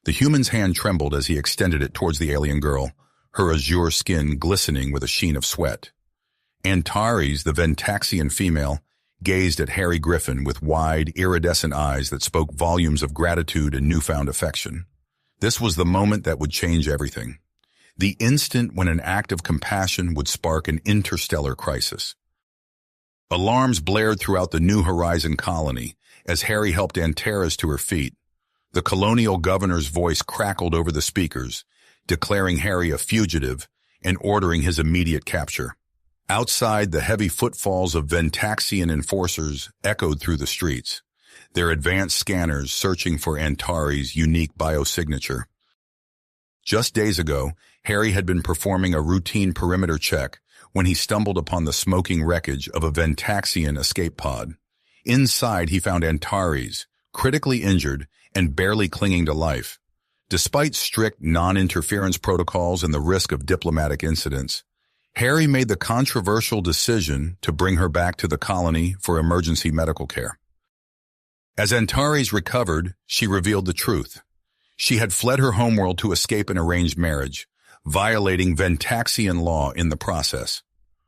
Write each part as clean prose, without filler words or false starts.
The human's hand trembled as he extended it towards the alien girl, her azure skin glistening with a sheen of sweat. Antares, the Ventaxian female, gazed at Harry Griffin with wide, iridescent eyes that spoke volumes of gratitude and newfound affection. This was the moment that would change everything. The instant when an act of compassion would spark an interstellar crisis. Alarms blared throughout the New Horizon colony as Harry helped Antares to her feet. The colonial governor's voice crackled over the speakers, declaring Harry a fugitive and ordering his immediate capture. Outside, the heavy footfalls of Ventaxian enforcers echoed through the streets, their advanced scanners searching for Antares' unique biosignature. Just days ago, Harry had been performing a routine perimeter check when he stumbled upon the smoking wreckage of a Ventaxian escape pod. Inside, he found Antares, critically injured and barely clinging to life. Despite strict non-interference protocols and the risk of diplomatic incidents, Harry made the controversial decision to bring her back to the colony for emergency medical care. As Antares recovered, she revealed the truth. She had fled her homeworld to escape an arranged marriage, violating Ventaxian law in the process.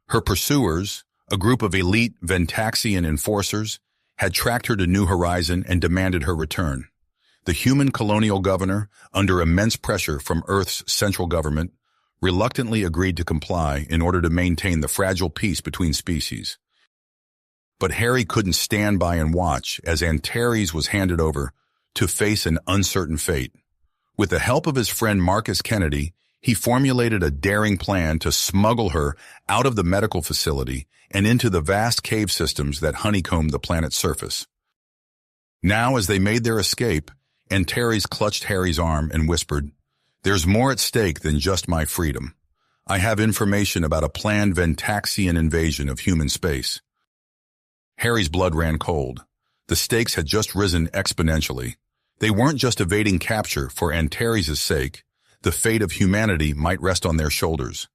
Her pursuers, a group of elite Ventaxian enforcers, had tracked her to New Horizon and demanded her return. The human colonial governor, under immense pressure from Earth's central government, reluctantly agreed to comply in order to maintain the fragile peace between species. But Harry couldn't stand by and watch as Antares was handed over to face an uncertain fate. With the help of his friend Marcus Kennedy, he formulated a daring plan to smuggle her out of the medical facility and into the vast cave systems that honeycombed the planet's surface. Now, as they made their escape, Antares clutched Harry's arm and whispered, "There's more at stake than just my freedom. I have information about a planned Ventaxian invasion of human space." Harry's blood ran cold. The stakes had just risen exponentially. They weren't just evading capture for Antares' sake. The fate of humanity might rest on their shoulders.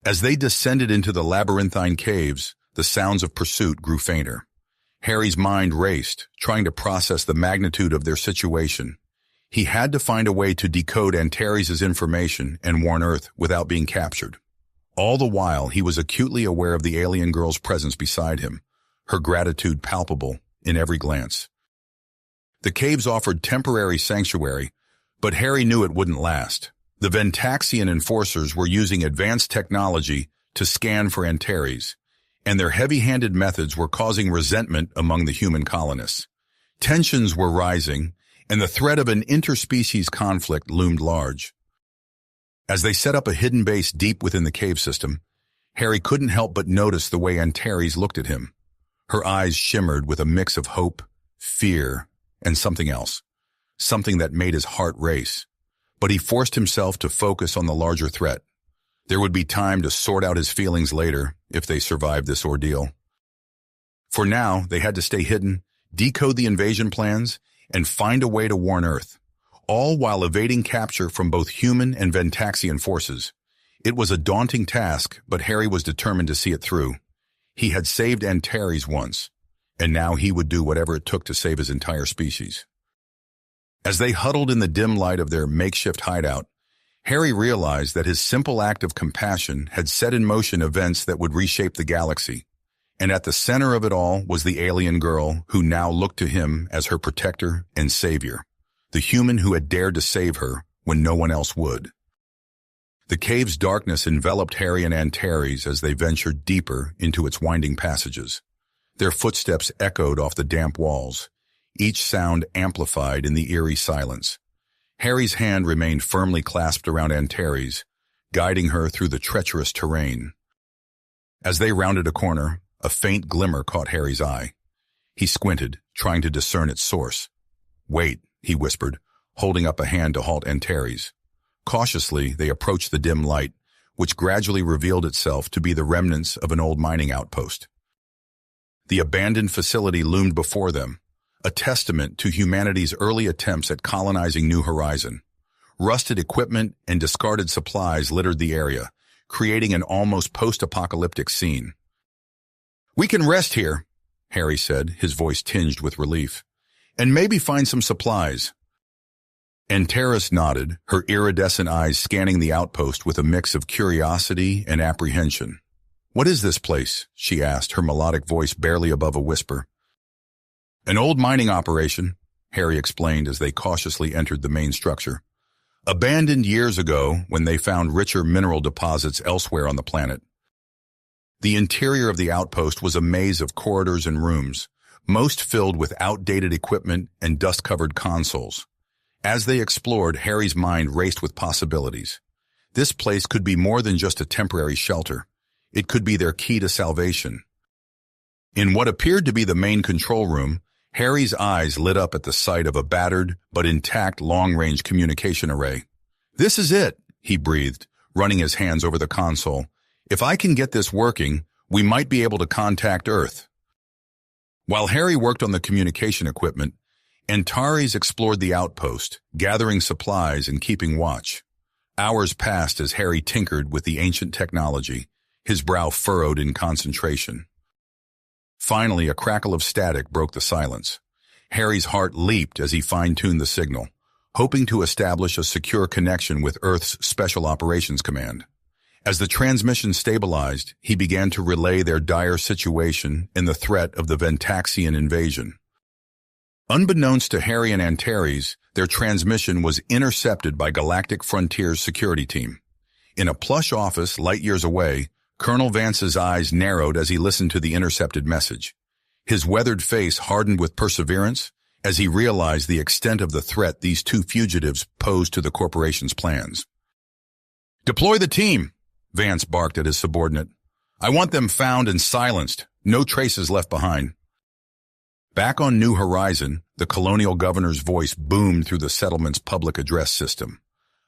As they descended into the labyrinthine caves, the sounds of pursuit grew fainter. Harry's mind raced, trying to process the magnitude of their situation. He had to find a way to decode Antares' information and warn Earth without being captured. All the while, he was acutely aware of the alien girl's presence beside him, her gratitude palpable in every glance. The caves offered temporary sanctuary, but Harry knew it wouldn't last. The Ventaxian enforcers were using advanced technology to scan for Antares, and their heavy-handed methods were causing resentment among the human colonists. Tensions were rising, and the threat of an interspecies conflict loomed large. As they set up a hidden base deep within the cave system, Harry couldn't help but notice the way Antares looked at him. Her eyes shimmered with a mix of hope, fear, and something else, something that made his heart race. But he forced himself to focus on the larger threat. There would be time to sort out his feelings later if they survived this ordeal. For now, they had to stay hidden, decode the invasion plans, and find a way to warn Earth, all while evading capture from both human and Ventaxian forces. It was a daunting task, but Harry was determined to see it through. He had saved Antares once, and now he would do whatever it took to save his entire species. As they huddled in the dim light of their makeshift hideout, Harry realized that his simple act of compassion had set in motion events that would reshape the galaxy. And at the center of it all was the alien girl who now looked to him as her protector and savior, the human who had dared to save her when no one else would. The cave's darkness enveloped Harry and Antares as they ventured deeper into its winding passages. Their footsteps echoed off the damp walls, each sound amplified in the eerie silence. Harry's hand remained firmly clasped around Antares, guiding her through the treacherous terrain. As they rounded a corner, a faint glimmer caught Harry's eye. He squinted, trying to discern its source. "Wait," he whispered, holding up a hand to halt Antares. Cautiously, they approached the dim light, which gradually revealed itself to be the remnants of an old mining outpost. The abandoned facility loomed before them, a testament to humanity's early attempts at colonizing New Horizon. Rusted equipment and discarded supplies littered the area, creating an almost post-apocalyptic scene. "We can rest here," Harry said, his voice tinged with relief, "and maybe find some supplies." Antares nodded, her iridescent eyes scanning the outpost with a mix of curiosity and apprehension. "What is this place?" she asked, her melodic voice barely above a whisper. "An old mining operation," Harry explained as they cautiously entered the main structure. "Abandoned years ago when they found richer mineral deposits elsewhere on the planet." The interior of the outpost was a maze of corridors and rooms, most filled with outdated equipment and dust-covered consoles. As they explored, Harry's mind raced with possibilities. This place could be more than just a temporary shelter. It could be their key to salvation. In what appeared to be the main control room, Harry's eyes lit up at the sight of a battered but intact long-range communication array. "This is it," he breathed, running his hands over the console. "If I can get this working, we might be able to contact Earth." While Harry worked on the communication equipment, Antares explored the outpost, gathering supplies and keeping watch. Hours passed as Harry tinkered with the ancient technology, his brow furrowed in concentration. Finally, a crackle of static broke the silence. Harry's heart leaped as he fine-tuned the signal, hoping to establish a secure connection with Earth's Special Operations Command. As the transmission stabilized, he began to relay their dire situation and the threat of the Ventaxian invasion. Unbeknownst to Harry and Antares, their transmission was intercepted by Galactic Frontier's security team. In a plush office light years away, Colonel Vance's eyes narrowed as he listened to the intercepted message. His weathered face hardened with perseverance as he realized the extent of the threat these two fugitives posed to the corporation's plans. "Deploy the team," Vance barked at his subordinate. "I want them found and silenced, no traces left behind." Back on New Horizon, the colonial governor's voice boomed through the settlement's public address system.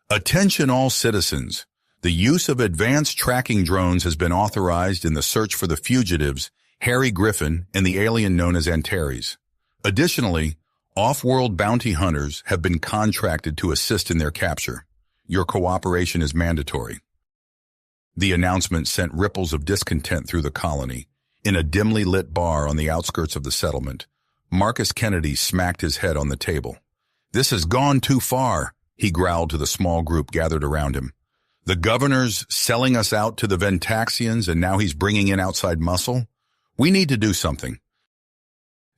"Attention all citizens. The use of advanced tracking drones has been authorized in the search for the fugitives, Harry Griffin and the alien known as Antares. Additionally, off-world bounty hunters have been contracted to assist in their capture. Your cooperation is mandatory." The announcement sent ripples of discontent through the colony. In a dimly lit bar on the outskirts of the settlement, Marcus Kennedy smacked his head on the table. "This has gone too far," he growled to the small group gathered around him. "The governor's selling us out to the Ventaxians and now he's bringing in outside muscle? We need to do something."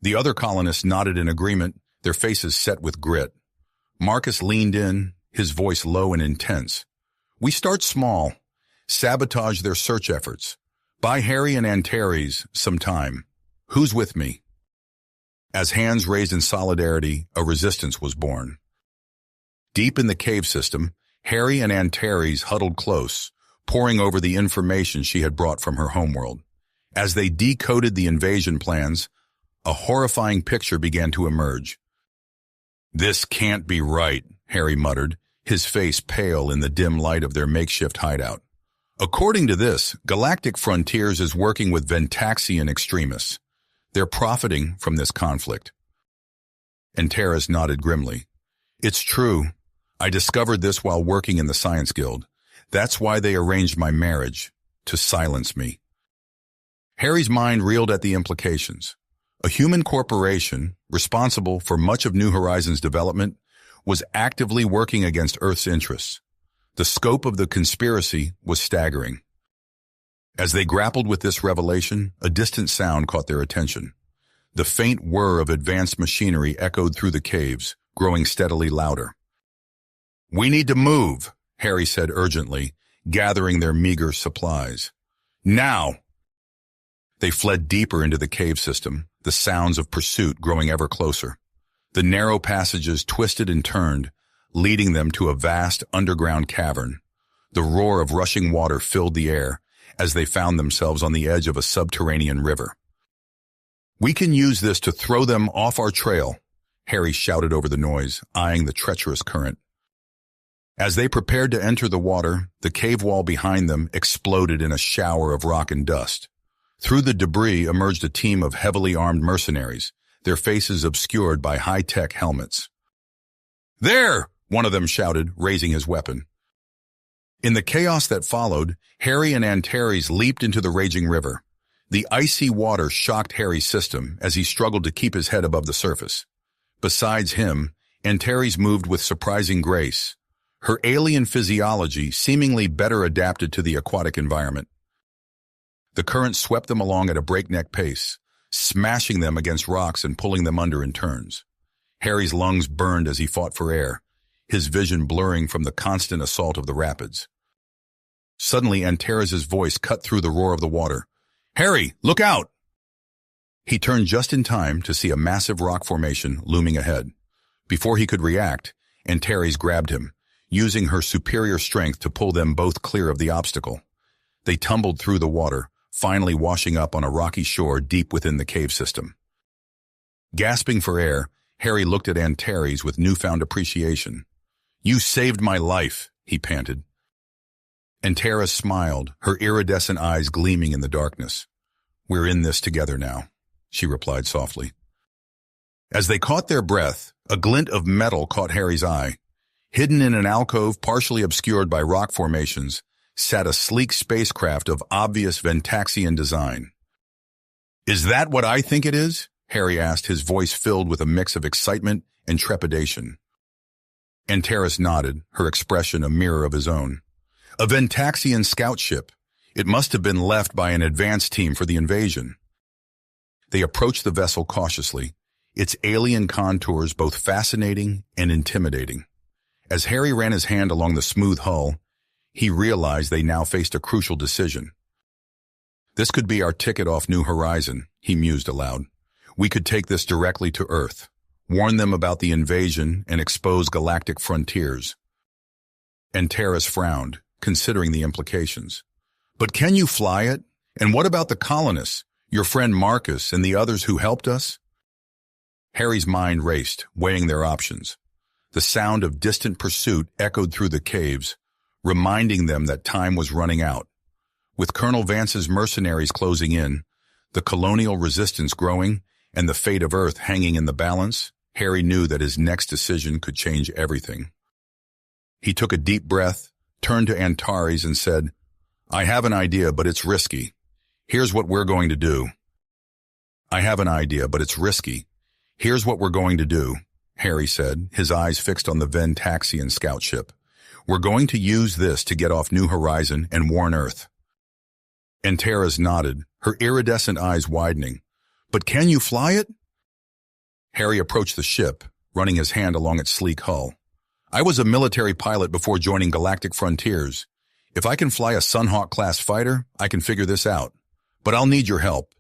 The other colonists nodded in agreement, their faces set with grit. Marcus leaned in, his voice low and intense. "We start small. Sabotage their search efforts. Buy Harry and Antares some time. Who's with me?" As hands raised in solidarity, a resistance was born. Deep in the cave system, Harry and Antares huddled close, poring over the information she had brought from her homeworld. As they decoded the invasion plans, a horrifying picture began to emerge. "This can't be right," Harry muttered, his face pale in the dim light of their makeshift hideout. "According to this, Galactic Frontiers is working with Ventaxian extremists. They're profiting from this conflict." Antares nodded grimly. "It's true. I discovered this while working in the Science Guild. That's why they arranged my marriage, to silence me." Harry's mind reeled at the implications. A human corporation, responsible for much of New Horizons' development, was actively working against Earth's interests. The scope of the conspiracy was staggering. As they grappled with this revelation, a distant sound caught their attention. The faint whir of advanced machinery echoed through the caves, growing steadily louder. "We need to move," Harry said urgently, gathering their meager supplies. "Now!" They fled deeper into the cave system, the sounds of pursuit growing ever closer. The narrow passages twisted and turned, leading them to a vast underground cavern. The roar of rushing water filled the air as they found themselves on the edge of a subterranean river. "We can use this to throw them off our trail," Harry shouted over the noise, eyeing the treacherous current. As they prepared to enter the water, the cave wall behind them exploded in a shower of rock and dust. Through the debris emerged a team of heavily armed mercenaries, their faces obscured by high-tech helmets. "There!" one of them shouted, raising his weapon. In the chaos that followed, Harry and Antares leaped into the raging river. The icy water shocked Harry's system as he struggled to keep his head above the surface. Besides him, Antares moved with surprising grace, her alien physiology seemingly better adapted to the aquatic environment. The current swept them along at a breakneck pace, smashing them against rocks and pulling them under in turns. Harry's lungs burned as he fought for air, his vision blurring from the constant assault of the rapids. Suddenly, Antares' voice cut through the roar of the water. "Harry, look out!" He turned just in time to see a massive rock formation looming ahead. Before he could react, Antares grabbed him, using her superior strength to pull them both clear of the obstacle. They tumbled through the water, finally washing up on a rocky shore deep within the cave system. Gasping for air, Harry looked at Antares with newfound appreciation. "You saved my life," he panted. Antares smiled, her iridescent eyes gleaming in the darkness. "We're in this together now," she replied softly. As they caught their breath, a glint of metal caught Harry's eye. Hidden in an alcove partially obscured by rock formations, sat a sleek spacecraft of obvious Ventaxian design. "Is that what I think it is?" Harry asked, his voice filled with a mix of excitement and trepidation. Antares nodded, her expression a mirror of his own. "A Ventaxian scout ship. It must have been left by an advance team for the invasion." They approached the vessel cautiously, its alien contours both fascinating and intimidating. As Harry ran his hand along the smooth hull, he realized they now faced a crucial decision. "This could be our ticket off New Horizon," he mused aloud. "We could take this directly to Earth, warn them about the invasion, and expose galactic frontiers." Antares frowned, considering the implications. "But can you fly it? And what about the colonists, your friend Marcus and the others who helped us?" Harry's mind raced, weighing their options. The sound of distant pursuit echoed through the caves, reminding them that time was running out. With Colonel Vance's mercenaries closing in, the colonial resistance growing, and the fate of Earth hanging in the balance, Harry knew that his next decision could change everything. He took a deep breath, turned to Antares and said, "I have an idea, but it's risky. Here's what we're going to do." "I have an idea, but it's risky. Here's what we're going to do," Harry said, his eyes fixed on the Ventaxian scout ship. "We're going to use this to get off New Horizon and warn Earth." Antares nodded, her iridescent eyes widening. "But can you fly it?" Harry approached the ship, running his hand along its sleek hull. "I was a military pilot before joining Galactic Frontiers. If I can fly a Sunhawk-class fighter, I can figure this out. But I'll need your help."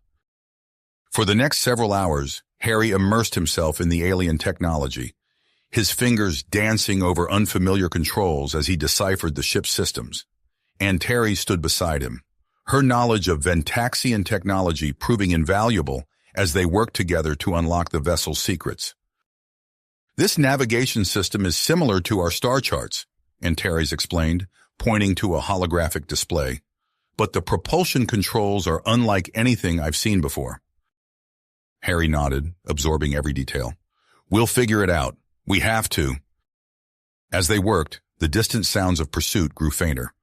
For the next several hours, Harry immersed himself in the alien technology, his fingers dancing over unfamiliar controls as he deciphered the ship's systems. Antares stood beside him, her knowledge of Ventaxian technology proving invaluable as they worked together to unlock the vessel's secrets. "This navigation system is similar to our star charts," Antares explained, pointing to a holographic display. "But the propulsion controls are unlike anything I've seen before." Harry nodded, absorbing every detail. "We'll figure it out. We have to." As they worked, the distant sounds of pursuit grew fainter,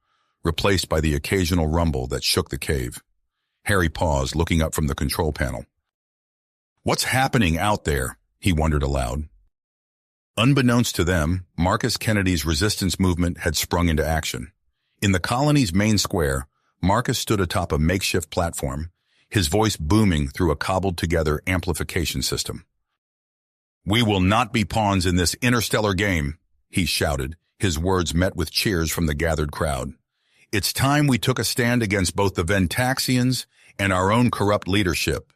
replaced by the occasional rumble that shook the cave. Harry paused, looking up from the control panel. "What's happening out there?" he wondered aloud. Unbeknownst to them, Marcus Kennedy's resistance movement had sprung into action. In the colony's main square, Marcus stood atop a makeshift platform, his voice booming through a cobbled-together amplification system. "We will not be pawns in this interstellar game," he shouted, his words met with cheers from the gathered crowd. "It's time we took a stand against both the Ventaxians and our own corrupt leadership."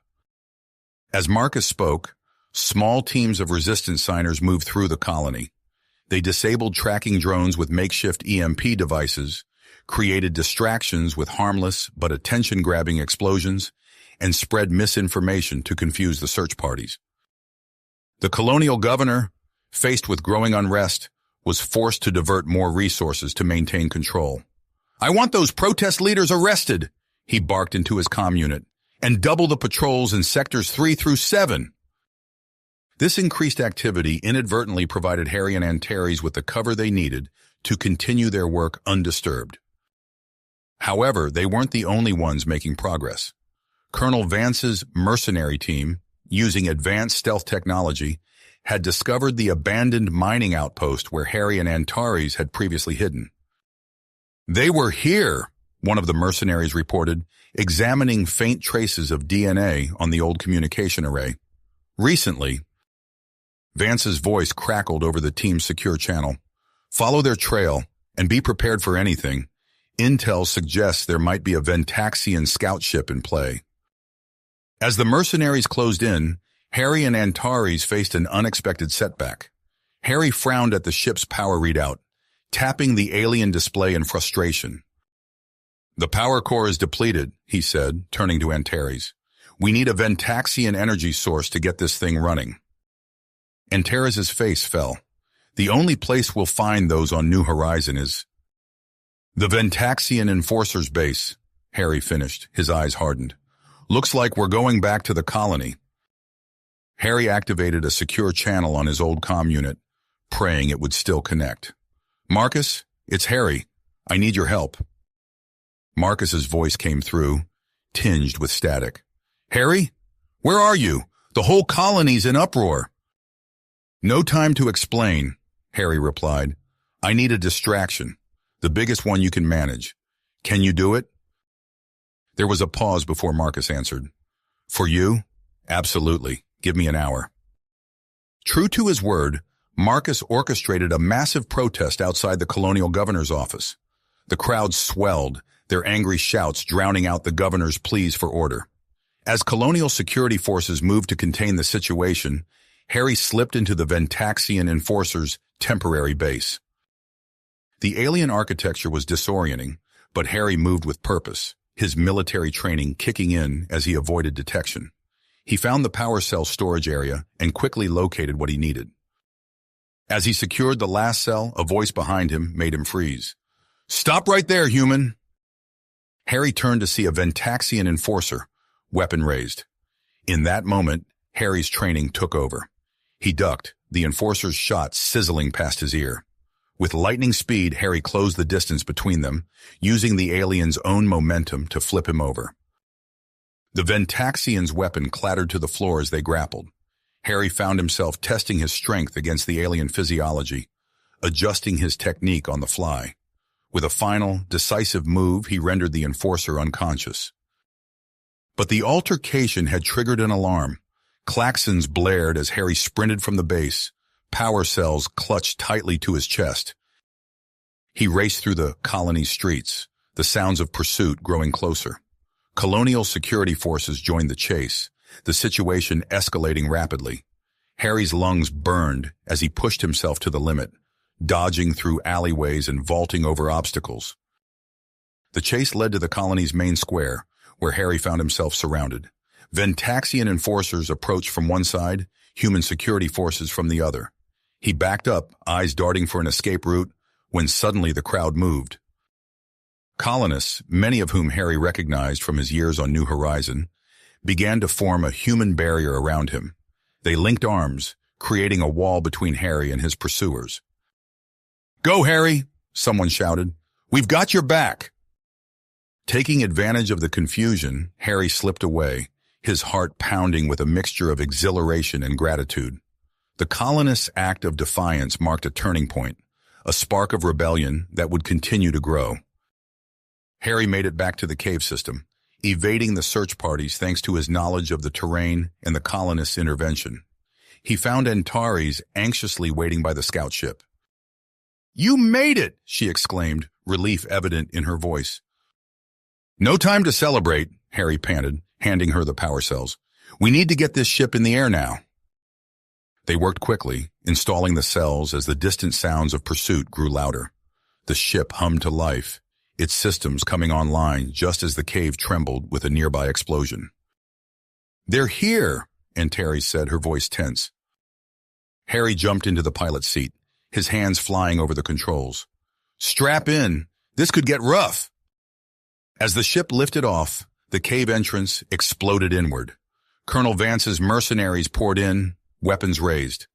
As Marcus spoke, small teams of resistance signers moved through the colony. They disabled tracking drones with makeshift EMP devices, created distractions with harmless but attention-grabbing explosions, and spread misinformation to confuse the search parties. The colonial governor, faced with growing unrest, was forced to divert more resources to maintain control. "I want those protest leaders arrested," he barked into his comm unit, "and double the patrols in sectors 3 through 7. This increased activity inadvertently provided Harry and Antares with the cover they needed to continue their work undisturbed. However, they weren't the only ones making progress. Colonel Vance's mercenary team, using advanced stealth technology, had discovered the abandoned mining outpost where Harry and Antares had previously hidden. "They were here," one of the mercenaries reported, examining faint traces of DNA on the old communication array. "Recently." Vance's voice crackled over the team's secure channel. "Follow their trail and be prepared for anything. Intel suggests there might be a Ventaxian scout ship in play." As the mercenaries closed in, Harry and Antares faced an unexpected setback. Harry frowned at the ship's power readout, tapping the alien display in frustration. "The power core is depleted," he said, turning to Antares. "We need a Ventaxian energy source to get this thing running." Antares' face fell. "The only place we'll find those on New Horizon is..." "The Ventaxian Enforcer's base," Harry finished, his eyes hardened. "Looks like we're going back to the colony." Harry activated a secure channel on his old comm unit, praying it would still connect. "Marcus, it's Harry. I need your help." Marcus's voice came through, tinged with static. "Harry? Where are you? The whole colony's in uproar." "No time to explain," Harry replied. "I need a distraction, the biggest one you can manage. Can you do it?" There was a pause before Marcus answered. "For you? Absolutely. Give me an hour." True to his word, Marcus orchestrated a massive protest outside the colonial governor's office. The crowd swelled, their angry shouts drowning out the governor's pleas for order. As colonial security forces moved to contain the situation, Harry slipped into the Ventaxian Enforcer's temporary base. The alien architecture was disorienting, but Harry moved with purpose, his military training kicking in as he avoided detection. He found the power cell storage area and quickly located what he needed. As he secured the last cell, a voice behind him made him freeze. "Stop right there, human!" Harry turned to see a Ventaxian Enforcer, weapon raised. In that moment, Harry's training took over. He ducked, the Enforcer's shot sizzling past his ear. With lightning speed, Harry closed the distance between them, using the alien's own momentum to flip him over. The Ventaxian's weapon clattered to the floor as they grappled. Harry found himself testing his strength against the alien physiology, adjusting his technique on the fly. With a final, decisive move, he rendered the Enforcer unconscious. But the altercation had triggered an alarm. Klaxons blared as Harry sprinted from the base, power cells clutched tightly to his chest. He raced through the colony's streets, the sounds of pursuit growing closer. Colonial security forces joined the chase, the situation escalating rapidly. Harry's lungs burned as he pushed himself to the limit, dodging through alleyways and vaulting over obstacles. The chase led to the colony's main square, where Harry found himself surrounded. Ventaxian enforcers approached from one side, human security forces from the other. He backed up, eyes darting for an escape route, when suddenly the crowd moved. Colonists, many of whom Harry recognized from his years on New Horizon, began to form a human barrier around him. They linked arms, creating a wall between Harry and his pursuers. "Go, Harry!" someone shouted. "We've got your back!" Taking advantage of the confusion, Harry slipped away, his heart pounding with a mixture of exhilaration and gratitude. The colonists' act of defiance marked a turning point, a spark of rebellion that would continue to grow. Harry made it back to the cave system, evading the search parties thanks to his knowledge of the terrain and the colonists' intervention. He found Antares anxiously waiting by the scout ship. "You made it!" she exclaimed, relief evident in her voice. "No time to celebrate," Harry panted, handing her the power cells. "We need to get this ship in the air now." They worked quickly, installing the cells as the distant sounds of pursuit grew louder. The ship hummed to life, its systems coming online just as the cave trembled with a nearby explosion. "They're here," Antares said, her voice tense. Harry jumped into the pilot's seat, his hands flying over the controls. "Strap in. This could get rough." As the ship lifted off, the cave entrance exploded inward. Colonel Vance's mercenaries poured in, weapons raised.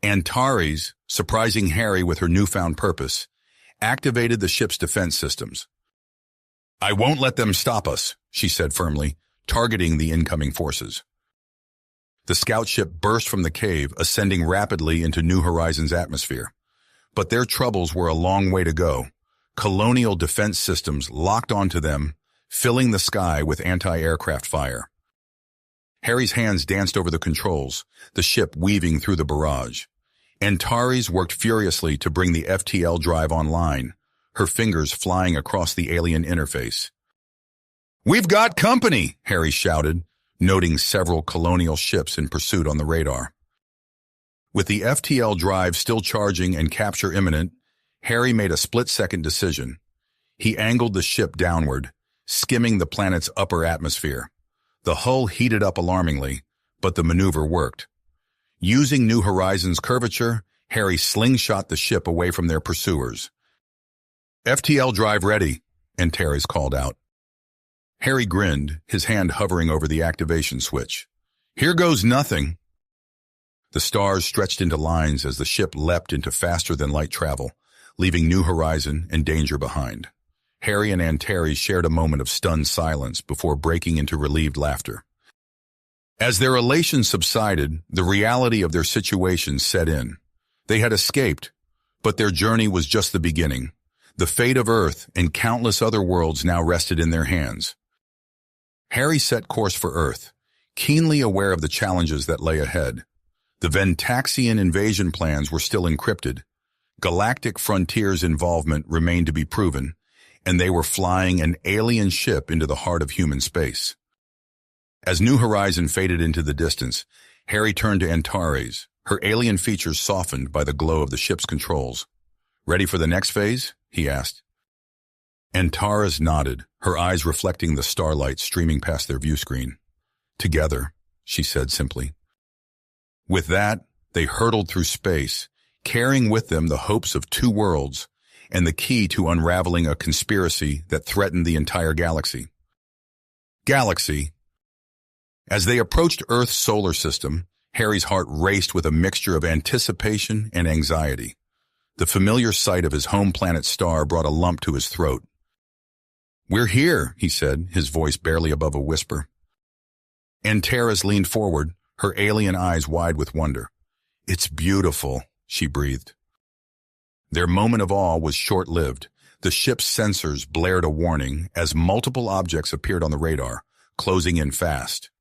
Antares, surprising Harry with her newfound purpose, activated the ship's defense systems. "I won't let them stop us," she said firmly, targeting the incoming forces. The scout ship burst from the cave, ascending rapidly into New Horizons' atmosphere. But their troubles were a long way to go. Colonial defense systems locked onto them, filling the sky with anti-aircraft fire. Harry's hands danced over the controls, the ship weaving through the barrage. Antares worked furiously to bring the FTL drive online, her fingers flying across the alien interface. "We've got company!" Harry shouted, noting several colonial ships in pursuit on the radar. With the FTL drive still charging and capture imminent, Harry made a split-second decision. He angled the ship downward, skimming the planet's upper atmosphere. The hull heated up alarmingly, but the maneuver worked. Using New Horizons' curvature, Harry slingshot the ship away from their pursuers. "FTL drive ready," Antares called out. Harry grinned, his hand hovering over the activation switch. "Here goes nothing." The stars stretched into lines as the ship leapt into faster-than-light travel, leaving New Horizon and danger behind. Harry and Antares shared a moment of stunned silence before breaking into relieved laughter. As their elation subsided, the reality of their situation set in. They had escaped, but their journey was just the beginning. The fate of Earth and countless other worlds now rested in their hands. Harry set course for Earth, keenly aware of the challenges that lay ahead. The Ventaxian invasion plans were still encrypted. Galactic Frontier's involvement remained to be proven, and they were flying an alien ship into the heart of human space. As New Horizon faded into the distance, Harry turned to Antares, her alien features softened by the glow of the ship's controls. "Ready for the next phase?" he asked. Antares nodded, her eyes reflecting the starlight streaming past their view screen. "Together," she said simply. With that, they hurtled through space, carrying with them the hopes of two worlds and the key to unraveling a conspiracy that threatened the entire galaxy. As they approached Earth's solar system, Harry's heart raced with a mixture of anticipation and anxiety. The familiar sight of his home planet's star brought a lump to his throat. "We're here," he said, his voice barely above a whisper. Antares leaned forward, her alien eyes wide with wonder. "It's beautiful," she breathed. Their moment of awe was short-lived. The ship's sensors blared a warning as multiple objects appeared on the radar, closing in fast.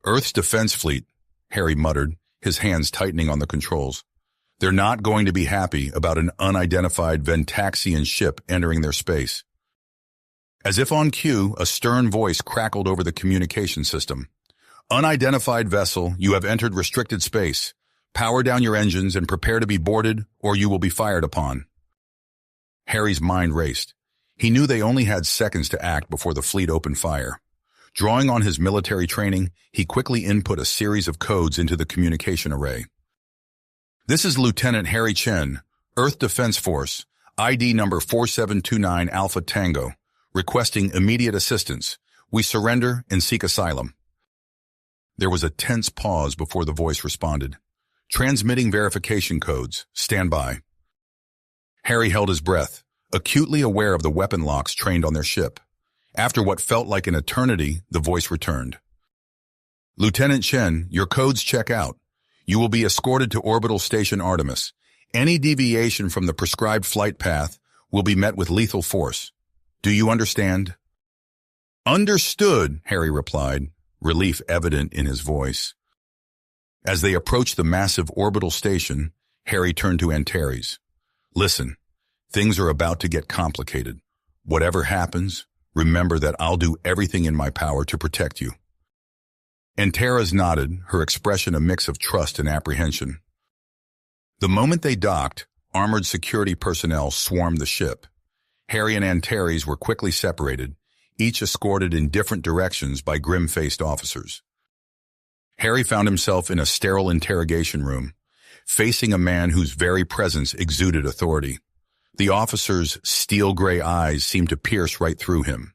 "Earth's defense fleet," Harry muttered, his hands tightening on the controls. "They're not going to be happy about an unidentified Ventaxian ship entering their space." As if on cue, a stern voice crackled over the communication system. "Unidentified vessel, you have entered restricted space. Power down your engines and prepare to be boarded, or you will be fired upon." Harry's mind raced. He knew they only had seconds to act before the fleet opened fire. Drawing on his military training, he quickly input a series of codes into the communication array. "This is Lieutenant Harry Chen, Earth Defense Force, ID number 4729 Alpha Tango, requesting immediate assistance. We surrender and seek asylum." There was a tense pause before the voice responded. "Transmitting verification codes. Stand by." Harry held his breath, acutely aware of the weapon locks trained on their ship. After what felt like an eternity, the voice returned. "Lieutenant Chen, your codes check out. You will be escorted to Orbital Station Artemis. Any deviation from the prescribed flight path will be met with lethal force. Do you understand?" "Understood," Harry replied, relief evident in his voice. As they approached the massive orbital station, Harry turned to Antares. "Listen, things are about to get complicated. Whatever happens, remember that I'll do everything in my power to protect you." Antares nodded, her expression a mix of trust and apprehension. The moment they docked, armored security personnel swarmed the ship. Harry and Antares were quickly separated, each escorted in different directions by grim-faced officers. Harry found himself in a sterile interrogation room, facing a man whose very presence exuded authority. The officer's steel-gray eyes seemed to pierce right through him.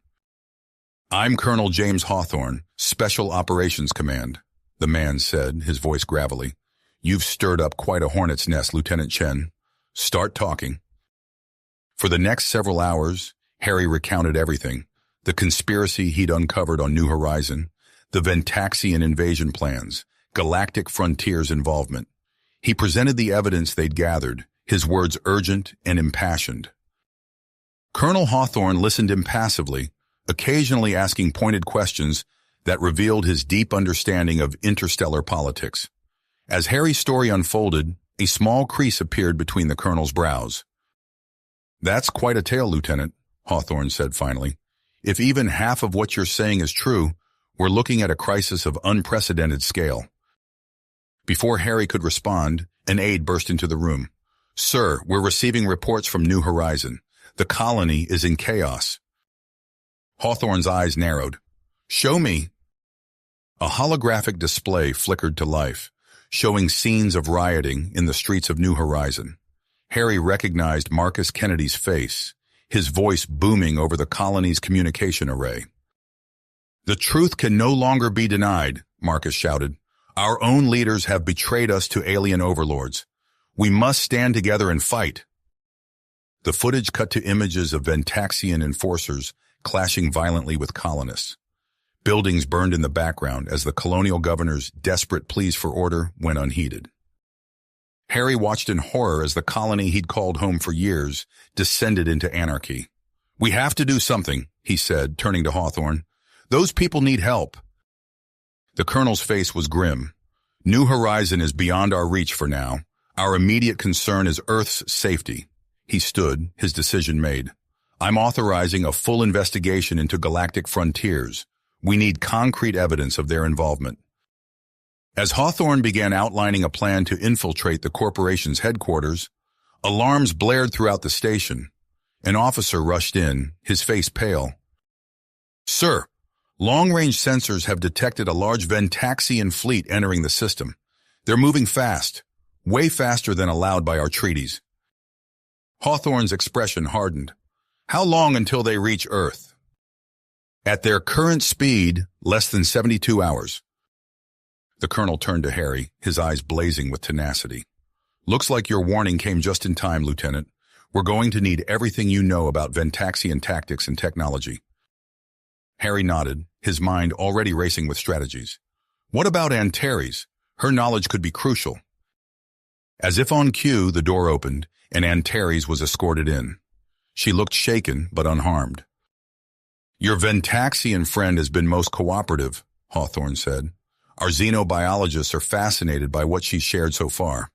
"I'm Colonel James Hawthorne, Special Operations Command," the man said, his voice gravelly. "You've stirred up quite a hornet's nest, Lieutenant Chen. Start talking." For the next several hours, Harry recounted everything: the conspiracy he'd uncovered on New Horizon, the Ventaxian invasion plans, Galactic Frontiers involvement. He presented the evidence they'd gathered, his words urgent and impassioned. Colonel Hawthorne listened impassively, occasionally asking pointed questions that revealed his deep understanding of interstellar politics. As Harry's story unfolded, a small crease appeared between the colonel's brows. "That's quite a tale, Lieutenant," Hawthorne said finally. "If even half of what you're saying is true, we're looking at a crisis of unprecedented scale." Before Harry could respond, an aide burst into the room. "Sir, we're receiving reports from New Horizon. The colony is in chaos." Hawthorne's eyes narrowed. "Show me." A holographic display flickered to life, showing scenes of rioting in the streets of New Horizon. Harry recognized Marcus Kennedy's face, his voice booming over the colony's communication array. "The truth can no longer be denied," Marcus shouted. "Our own leaders have betrayed us to alien overlords. We must stand together and fight." The footage cut to images of Ventaxian enforcers clashing violently with colonists. Buildings burned in the background as the colonial governor's desperate pleas for order went unheeded. Harry watched in horror as the colony he'd called home for years descended into anarchy. "We have to do something," he said, turning to Hawthorne. "Those people need help." The colonel's face was grim. "New Horizon is beyond our reach for now. Our immediate concern is Earth's safety." He stood, his decision made. "I'm authorizing a full investigation into Galactic Frontiers. We need concrete evidence of their involvement." As Hawthorne began outlining a plan to infiltrate the corporation's headquarters, alarms blared throughout the station. An officer rushed in, his face pale. "Sir, long-range sensors have detected a large Ventaxian fleet entering the system. They're moving fast, way faster than allowed by our treaties." Hawthorne's expression hardened. "How long until they reach Earth?" "At their current speed, less than 72 hours. The colonel turned to Harry, his eyes blazing with tenacity. "Looks like your warning came just in time, Lieutenant. We're going to need everything you know about Ventaxian tactics and technology." Harry nodded, his mind already racing with strategies. "What about Antares? Her knowledge could be crucial." As if on cue, the door opened, and Antares was escorted in. She looked shaken but unharmed. "Your Ventaxian friend has been most cooperative," Hawthorne said. "Our xenobiologists are fascinated by what she's shared so far."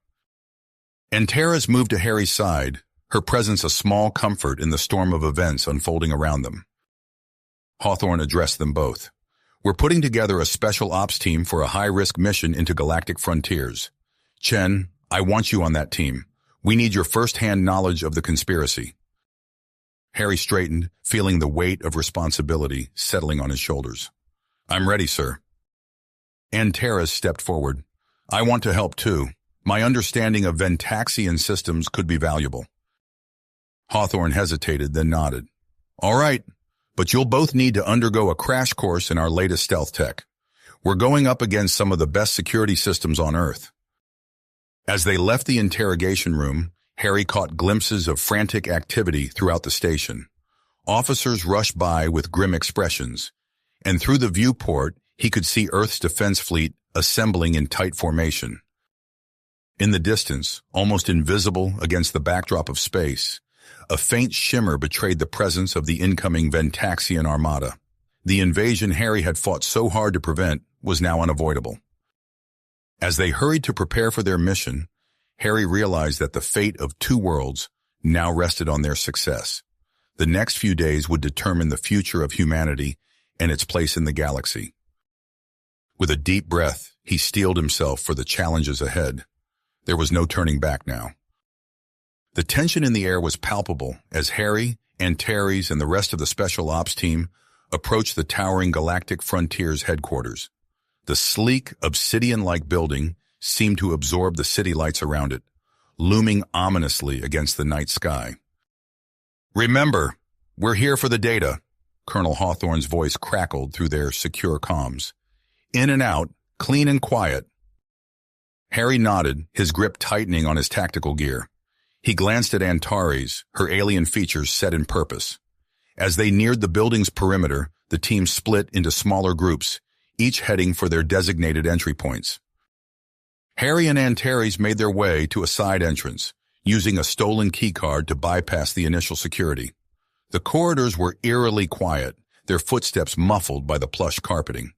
Antares moved to Harry's side, her presence a small comfort in the storm of events unfolding around them. Hawthorne addressed them both. "We're putting together a special ops team for a high-risk mission into Galactic Frontiers. Chen, I want you on that team. We need your first-hand knowledge of the conspiracy." Harry straightened, feeling the weight of responsibility settling on his shoulders. "I'm ready, sir." Antares stepped forward. "I want to help too. My understanding of Ventaxian systems could be valuable." Hawthorne hesitated, then nodded. "All right, but you'll both need to undergo a crash course in our latest stealth tech. We're going up against some of the best security systems on Earth." As they left the interrogation room, Harry caught glimpses of frantic activity throughout the station. Officers rushed by with grim expressions, and through the viewport, he could see Earth's defense fleet assembling in tight formation. In the distance, almost invisible against the backdrop of space, a faint shimmer betrayed the presence of the incoming Ventaxian armada. The invasion Harry had fought so hard to prevent was now unavoidable. As they hurried to prepare for their mission, Harry realized that the fate of two worlds now rested on their success. The next few days would determine the future of humanity and its place in the galaxy. With a deep breath, he steeled himself for the challenges ahead. There was no turning back now. The tension in the air was palpable as Harry, Antares, and the rest of the Special Ops team approached the towering Galactic Frontiers headquarters. The sleek, obsidian-like building seemed to absorb the city lights around it, looming ominously against the night sky. "Remember, we're here for the data," Colonel Hawthorne's voice crackled through their secure comms. "In and out, clean and quiet." Harry nodded, his grip tightening on his tactical gear. He glanced at Antares, her alien features set in purpose. As they neared the building's perimeter, the team split into smaller groups, each heading for their designated entry points. Harry and Antares made their way to a side entrance, using a stolen keycard to bypass the initial security. The corridors were eerily quiet, their footsteps muffled by the plush carpeting.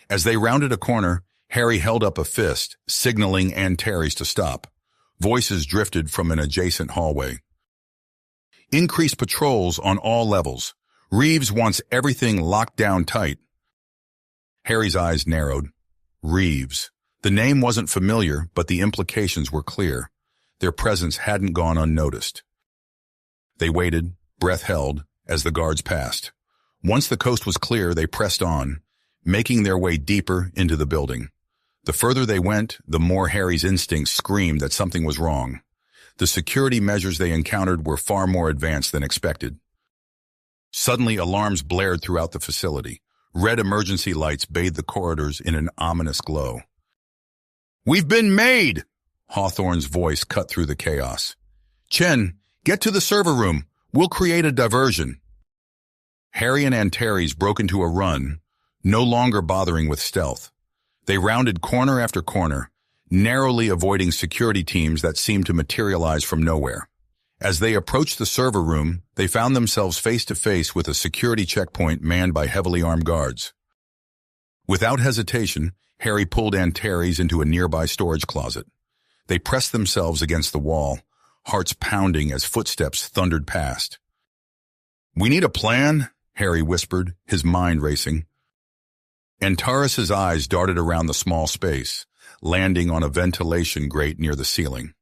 As they rounded a corner, Harry held up a fist, signaling Antares to stop. Voices drifted from an adjacent hallway. Increased patrols on all levels. Reeves wants everything locked down tight. Harry's eyes narrowed. Reeves. The name wasn't familiar, but the implications were clear. Their presence hadn't gone unnoticed. They waited, breath held, as the guards passed. Once the coast was clear, they pressed on, making their way deeper into the building. The further they went, the more Harry's instincts screamed that something was wrong. The security measures they encountered were far more advanced than expected. Suddenly, alarms blared throughout the facility. Red emergency lights bathed the corridors in an ominous glow. "We've been made!" Hawthorne's voice cut through the chaos. "Chen, get to the server room. We'll create a diversion." Harry and Antares broke into a run, no longer bothering with stealth. They rounded corner after corner, narrowly avoiding security teams that seemed to materialize from nowhere. As they approached the server room, they found themselves face to face with a security checkpoint manned by heavily armed guards. Without hesitation, Harry pulled Antares into a nearby storage closet. They pressed themselves against the wall, hearts pounding as footsteps thundered past. "We need a plan," Harry whispered, his mind racing. Antares's eyes darted around the small space, landing on a ventilation grate near the ceiling.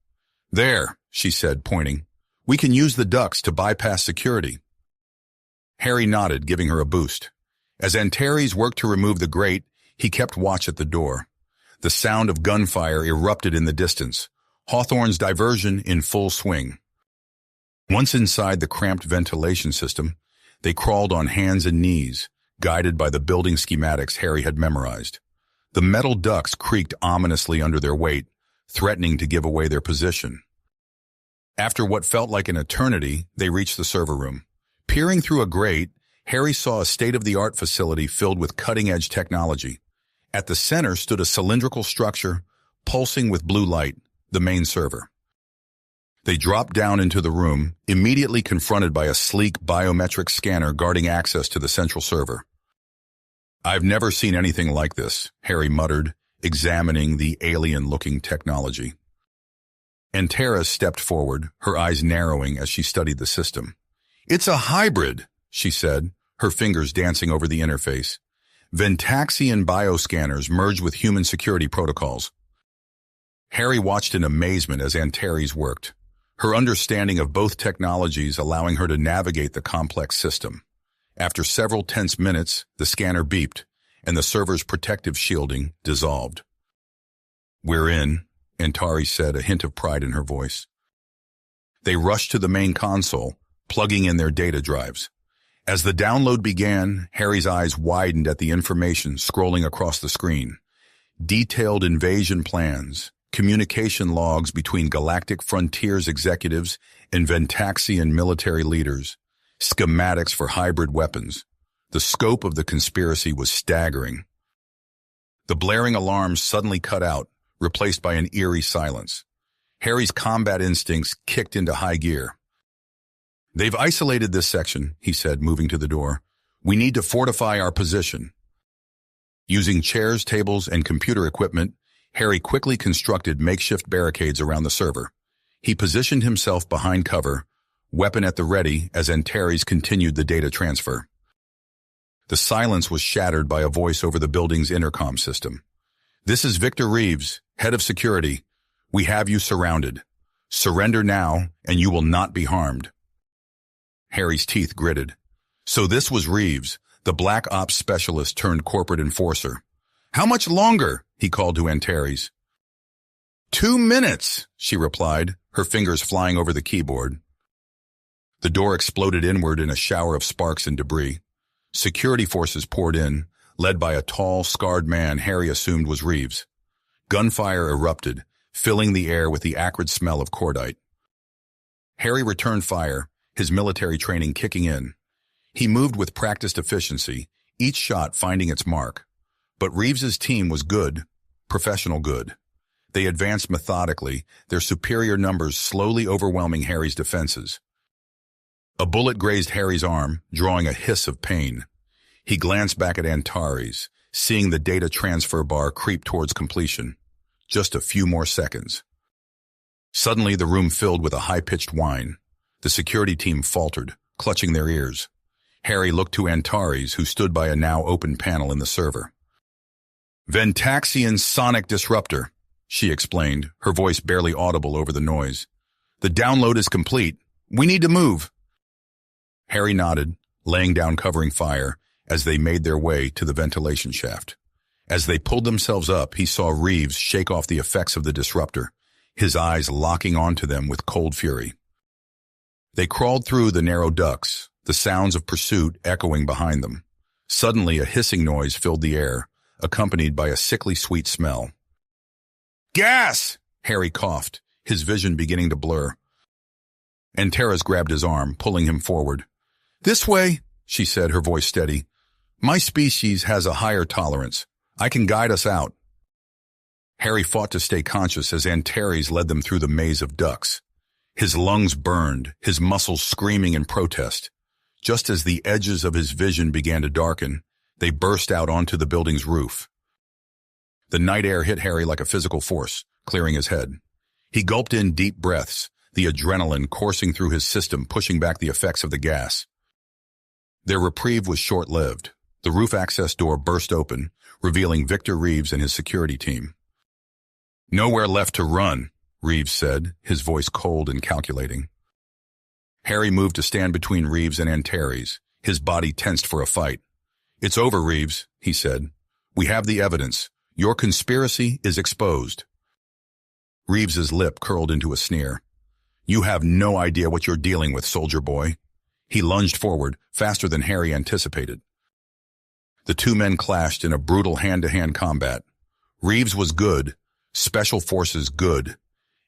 "There," she said, pointing. "We can use the ducts to bypass security." Harry nodded, giving her a boost. As Antares worked to remove the grate, he kept watch at the door. The sound of gunfire erupted in the distance, Hawthorne's diversion in full swing. Once inside the cramped ventilation system, they crawled on hands and knees, guided by the building schematics Harry had memorized. The metal ducts creaked ominously under their weight, threatening to give away their position. After what felt like an eternity, they reached the server room. Peering through a grate, Harry saw a state-of-the-art facility filled with cutting-edge technology. At the center stood a cylindrical structure, pulsing with blue light, the main server. They dropped down into the room, immediately confronted by a sleek biometric scanner guarding access to the central server. "I've never seen anything like this," Harry muttered, examining the alien-looking technology. Antares stepped forward, her eyes narrowing as she studied the system. "It's a hybrid," she said, her fingers dancing over the interface. Ventaxian bioscanners merged with human security protocols. Harry watched in amazement as Antares worked, her understanding of both technologies allowing her to navigate the complex system. After several tense minutes, the scanner beeped, and the server's protective shielding dissolved. "We're in," Antares said, a hint of pride in her voice. They rushed to the main console, plugging in their data drives. As the download began, Harry's eyes widened at the information scrolling across the screen. Detailed invasion plans, communication logs between Galactic Frontiers executives and Ventaxian military leaders, schematics for hybrid weapons. The scope of the conspiracy was staggering. The blaring alarms suddenly cut out, replaced by an eerie silence. Harry's combat instincts kicked into high gear. "They've isolated this section," he said, moving to the door. "We need to fortify our position." Using chairs, tables, and computer equipment, Harry quickly constructed makeshift barricades around the server. He positioned himself behind cover, weapon at the ready as Antares continued the data transfer. The silence was shattered by a voice over the building's intercom system. "This is Victor Reeves, head of security. We have you surrounded. Surrender now, and you will not be harmed." Harry's teeth gritted. So this was Reeves, the Black Ops specialist turned corporate enforcer. "How much longer?" he called to Antares. 2 minutes, she replied, her fingers flying over the keyboard. The door exploded inward in a shower of sparks and debris. Security forces poured in, led by a tall, scarred man Harry assumed was Reeves. Gunfire erupted, filling the air with the acrid smell of cordite. Harry returned fire, his military training kicking in. He moved with practiced efficiency, each shot finding its mark. But Reeves's team was good, professional good. They advanced methodically, their superior numbers slowly overwhelming Harry's defenses. A bullet grazed Harry's arm, drawing a hiss of pain. He glanced back at Antares, seeing the data transfer bar creep towards completion. Just a few more seconds. Suddenly, the room filled with a high-pitched whine. The security team faltered, clutching their ears. Harry looked to Antares, who stood by a now open panel in the server. "Ventaxian sonic disruptor," she explained, her voice barely audible over the noise. "The download is complete. We need to move." Harry nodded, laying down covering fire, as they made their way to the ventilation shaft. As they pulled themselves up, he saw Reeves shake off the effects of the disruptor, his eyes locking onto them with cold fury. They crawled through the narrow ducts, the sounds of pursuit echoing behind them. Suddenly, a hissing noise filled the air, accompanied by a sickly sweet smell. "Gas!" Harry coughed, his vision beginning to blur. Antares grabbed his arm, pulling him forward. "This way," she said, her voice steady. "My species has a higher tolerance. I can guide us out." Harry fought to stay conscious as Antares led them through the maze of ducts. His lungs burned, his muscles screaming in protest. Just as the edges of his vision began to darken, they burst out onto the building's roof. The night air hit Harry like a physical force, clearing his head. He gulped in deep breaths, the adrenaline coursing through his system, pushing back the effects of the gas. Their reprieve was short-lived. The roof access door burst open, revealing Victor Reeves and his security team. "Nowhere left to run," Reeves said, his voice cold and calculating. Harry moved to stand between Reeves and Antares, his body tensed for a fight. "It's over, Reeves," he said. "We have the evidence. Your conspiracy is exposed." Reeves's lip curled into a sneer. "You have no idea what you're dealing with, soldier boy." He lunged forward, faster than Harry anticipated. The two men clashed in a brutal hand-to-hand combat. Reeves was good, Special Forces good.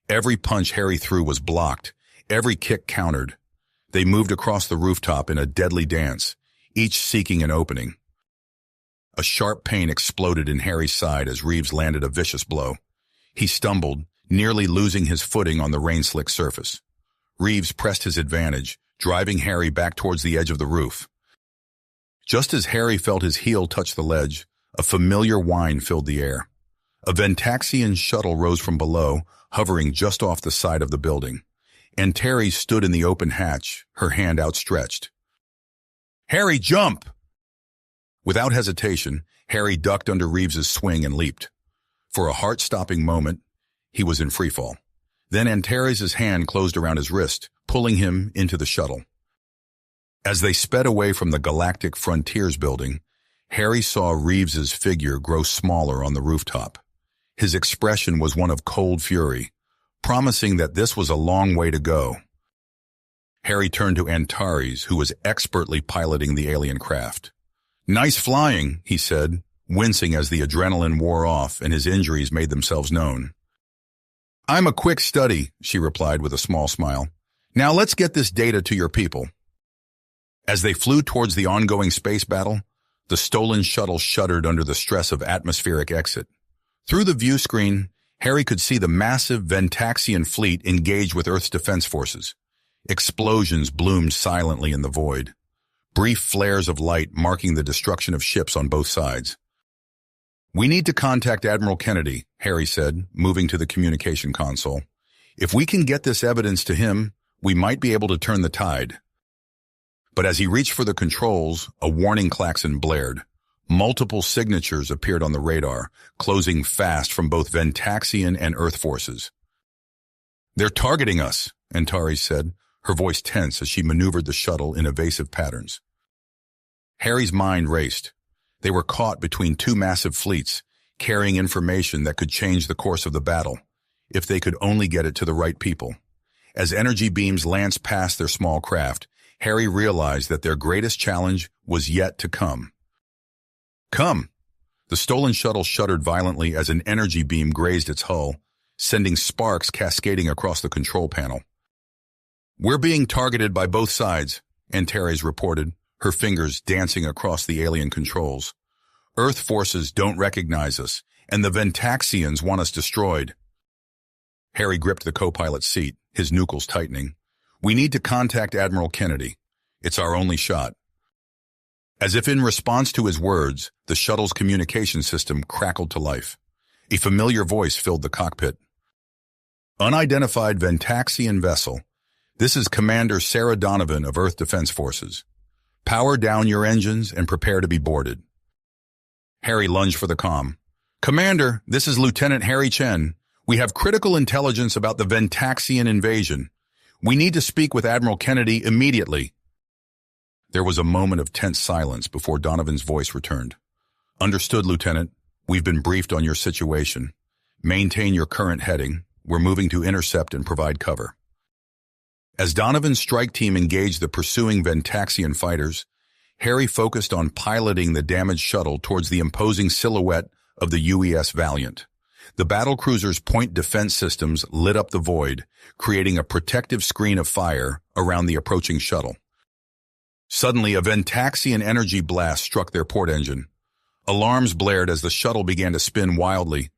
Every punch Harry threw was blocked, every kick countered. They moved across the rooftop in a deadly dance, each seeking an opening. A sharp pain exploded in Harry's side as Reeves landed a vicious blow. He stumbled, nearly losing his footing on the rain-slick surface. Reeves pressed his advantage, driving Harry back towards the edge of the roof. Just as Harry felt his heel touch the ledge, a familiar whine filled the air. A Ventaxian shuttle rose from below, hovering just off the side of the building. Antares stood in the open hatch, her hand outstretched. "Harry, jump!" Without hesitation, Harry ducked under Reeves's swing and leaped. For a heart-stopping moment, he was in freefall. Then Antares' hand closed around his wrist, pulling him into the shuttle. As they sped away from the Galactic Frontiers building, Harry saw Reeves's figure grow smaller on the rooftop. His expression was one of cold fury, promising that this was a long way to go. Harry turned to Antares, who was expertly piloting the alien craft. "Nice flying," he said, wincing as the adrenaline wore off and his injuries made themselves known. "I'm a quick study," she replied with a small smile. "Now let's get this data to your people." As they flew towards the ongoing space battle, the stolen shuttle shuddered under the stress of atmospheric exit. Through the view screen, Harry could see the massive Ventaxian fleet engaged with Earth's defense forces. Explosions bloomed silently in the void, brief flares of light marking the destruction of ships on both sides. "We need to contact Admiral Kennedy," Harry said, moving to the communication console. "If we can get this evidence to him, we might be able to turn the tide." But as he reached for the controls, a warning klaxon blared. Multiple signatures appeared on the radar, closing fast from both Ventaxian and Earth forces. "They're targeting us," Antares said, her voice tense as she maneuvered the shuttle in evasive patterns. Harry's mind raced. They were caught between two massive fleets, carrying information that could change the course of the battle, if they could only get it to the right people. As energy beams lanced past their small craft, Harry realized that their greatest challenge was yet to come. "Come!" The stolen shuttle shuddered violently as an energy beam grazed its hull, sending sparks cascading across the control panel. "We're being targeted by both sides," Antares reported, her fingers dancing across the alien controls. "Earth forces don't recognize us, and the Ventaxians want us destroyed." Harry gripped the co-pilot's seat, his knuckles tightening. We need to contact Admiral Kennedy. It's our only shot. As if in response to his words, the shuttle's communication system crackled to life. A familiar voice filled the cockpit. Unidentified Ventaxian vessel. This is Commander Sarah Donovan of Earth Defense Forces. Power down your engines and prepare to be boarded. Harry lunged for the comm. Commander, this is Lieutenant Harry Chen. We have critical intelligence about the Ventaxian invasion. We need to speak with Admiral Kennedy immediately. There was a moment of tense silence before Donovan's voice returned. Understood, Lieutenant. We've been briefed on your situation. Maintain your current heading. We're moving to intercept and provide cover. As Donovan's strike team engaged the pursuing Ventaxian fighters, Harry focused on piloting the damaged shuttle towards the imposing silhouette of the UES Valiant. The battlecruiser's point defense systems lit up the void, creating a protective screen of fire around the approaching shuttle. Suddenly, a Ventaxian energy blast struck their port engine. Alarms blared as the shuttle began to spin wildly.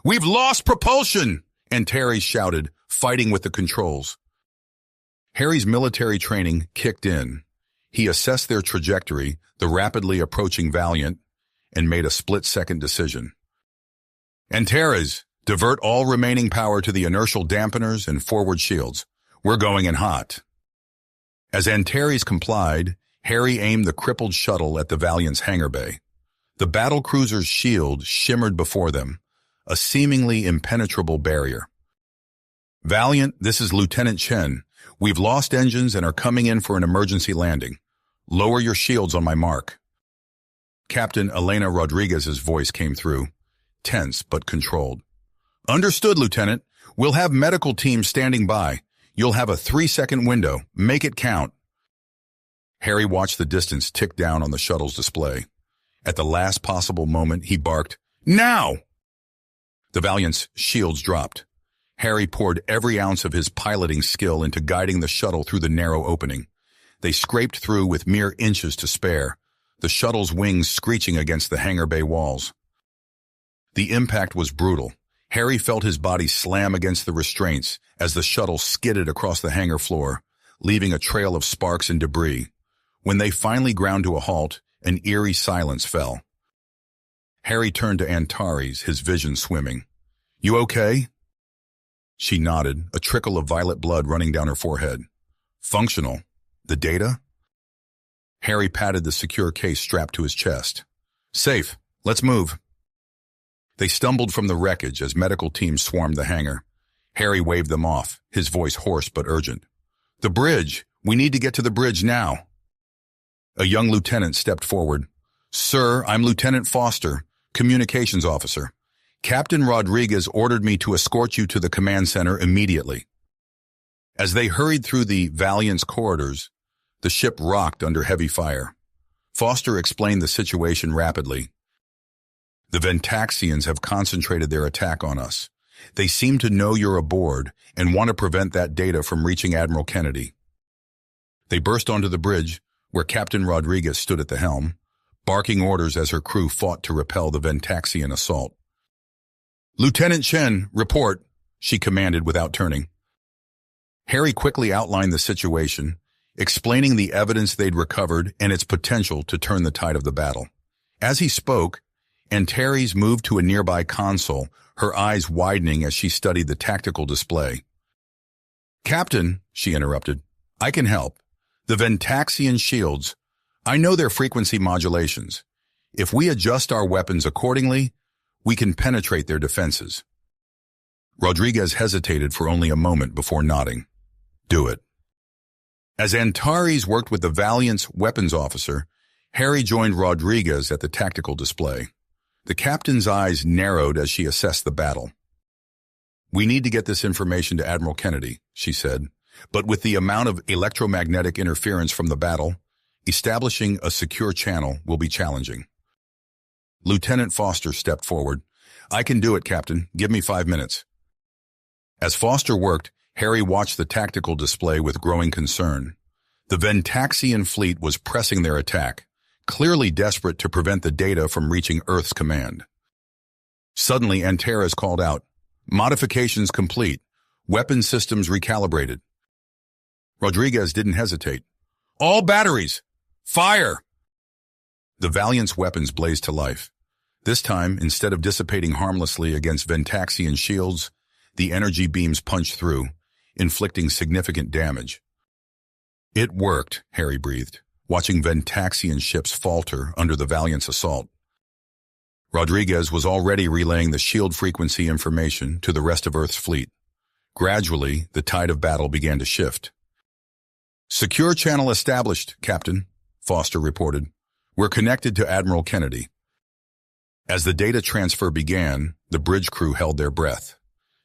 "We've lost propulsion!" Antares shouted, fighting with the controls. Harry's military training kicked in. He assessed their trajectory, the rapidly approaching Valiant, and made a split-second decision. Antares, divert all remaining power to the inertial dampeners and forward shields. We're going in hot. As Antares complied, Harry aimed the crippled shuttle at the Valiant's hangar bay. The battlecruiser's shield shimmered before them, a seemingly impenetrable barrier. Valiant, this is Lieutenant Chen. We've lost engines and are coming in for an emergency landing. Lower your shields on my mark. Captain Elena Rodriguez's voice came through, tense but controlled. Understood, Lieutenant. We'll have medical teams standing by. You'll have a 3-second window. Make it count. Harry watched the distance tick down on the shuttle's display. At the last possible moment, he barked, "Now!" The Valiant's shields dropped. Harry poured every ounce of his piloting skill into guiding the shuttle through the narrow opening. They scraped through with mere inches to spare, the shuttle's wings screeching against the hangar bay walls. The impact was brutal. Harry felt his body slam against the restraints as the shuttle skidded across the hangar floor, leaving a trail of sparks and debris. When they finally ground to a halt, an eerie silence fell. Harry turned to Antares, his vision swimming. "You okay?" She nodded, a trickle of violet blood running down her forehead. "Functional. The data?" Harry patted the secure case strapped to his chest. "Safe. Let's move." They stumbled from the wreckage as medical teams swarmed the hangar. Harry waved them off, his voice hoarse but urgent. "The bridge! We need to get to the bridge now!" A young lieutenant stepped forward. "Sir, I'm Lieutenant Foster, communications officer. Captain Rodriguez ordered me to escort you to the command center immediately." As they hurried through the Valiant's corridors, the ship rocked under heavy fire. Foster explained the situation rapidly. "The Ventaxians have concentrated their attack on us. They seem to know you're aboard and want to prevent that data from reaching Admiral Kennedy." They burst onto the bridge, where Captain Rodriguez stood at the helm, barking orders as her crew fought to repel the Ventaxian assault. "Lieutenant Chen, report," she commanded without turning. Harry quickly outlined the situation, explaining the evidence they'd recovered and its potential to turn the tide of the battle. As he spoke, Antares moved to a nearby console, her eyes widening as she studied the tactical display. "Captain," she interrupted, "I can help. The Ventaxian shields, I know their frequency modulations. If we adjust our weapons accordingly, we can penetrate their defenses." Rodriguez hesitated for only a moment before nodding. "Do it." As Antares worked with the Valiant's weapons officer, Harry joined Rodriguez at the tactical display. The captain's eyes narrowed as she assessed the battle. "We need to get this information to Admiral Kennedy," she said, "but with the amount of electromagnetic interference from the battle, establishing a secure channel will be challenging." Lieutenant Foster stepped forward. "I can do it, Captain. Give me 5 minutes." As Foster worked, Harry watched the tactical display with growing concern. The Ventaxian fleet was pressing their attack, clearly desperate to prevent the data from reaching Earth's command. Suddenly, Antares called out, Modifications complete. Weapon systems recalibrated. Rodriguez didn't hesitate. All batteries! Fire! The Valiant's weapons blazed to life. This time, instead of dissipating harmlessly against Ventaxian shields, the energy beams punched through, inflicting significant damage. It worked, Harry breathed, watching Ventaxian ships falter under the Valiant's assault. Rodriguez was already relaying the shield frequency information to the rest of Earth's fleet. Gradually, the tide of battle began to shift. Secure channel established, Captain, Foster reported. We're connected to Admiral Kennedy. As the data transfer began, the bridge crew held their breath.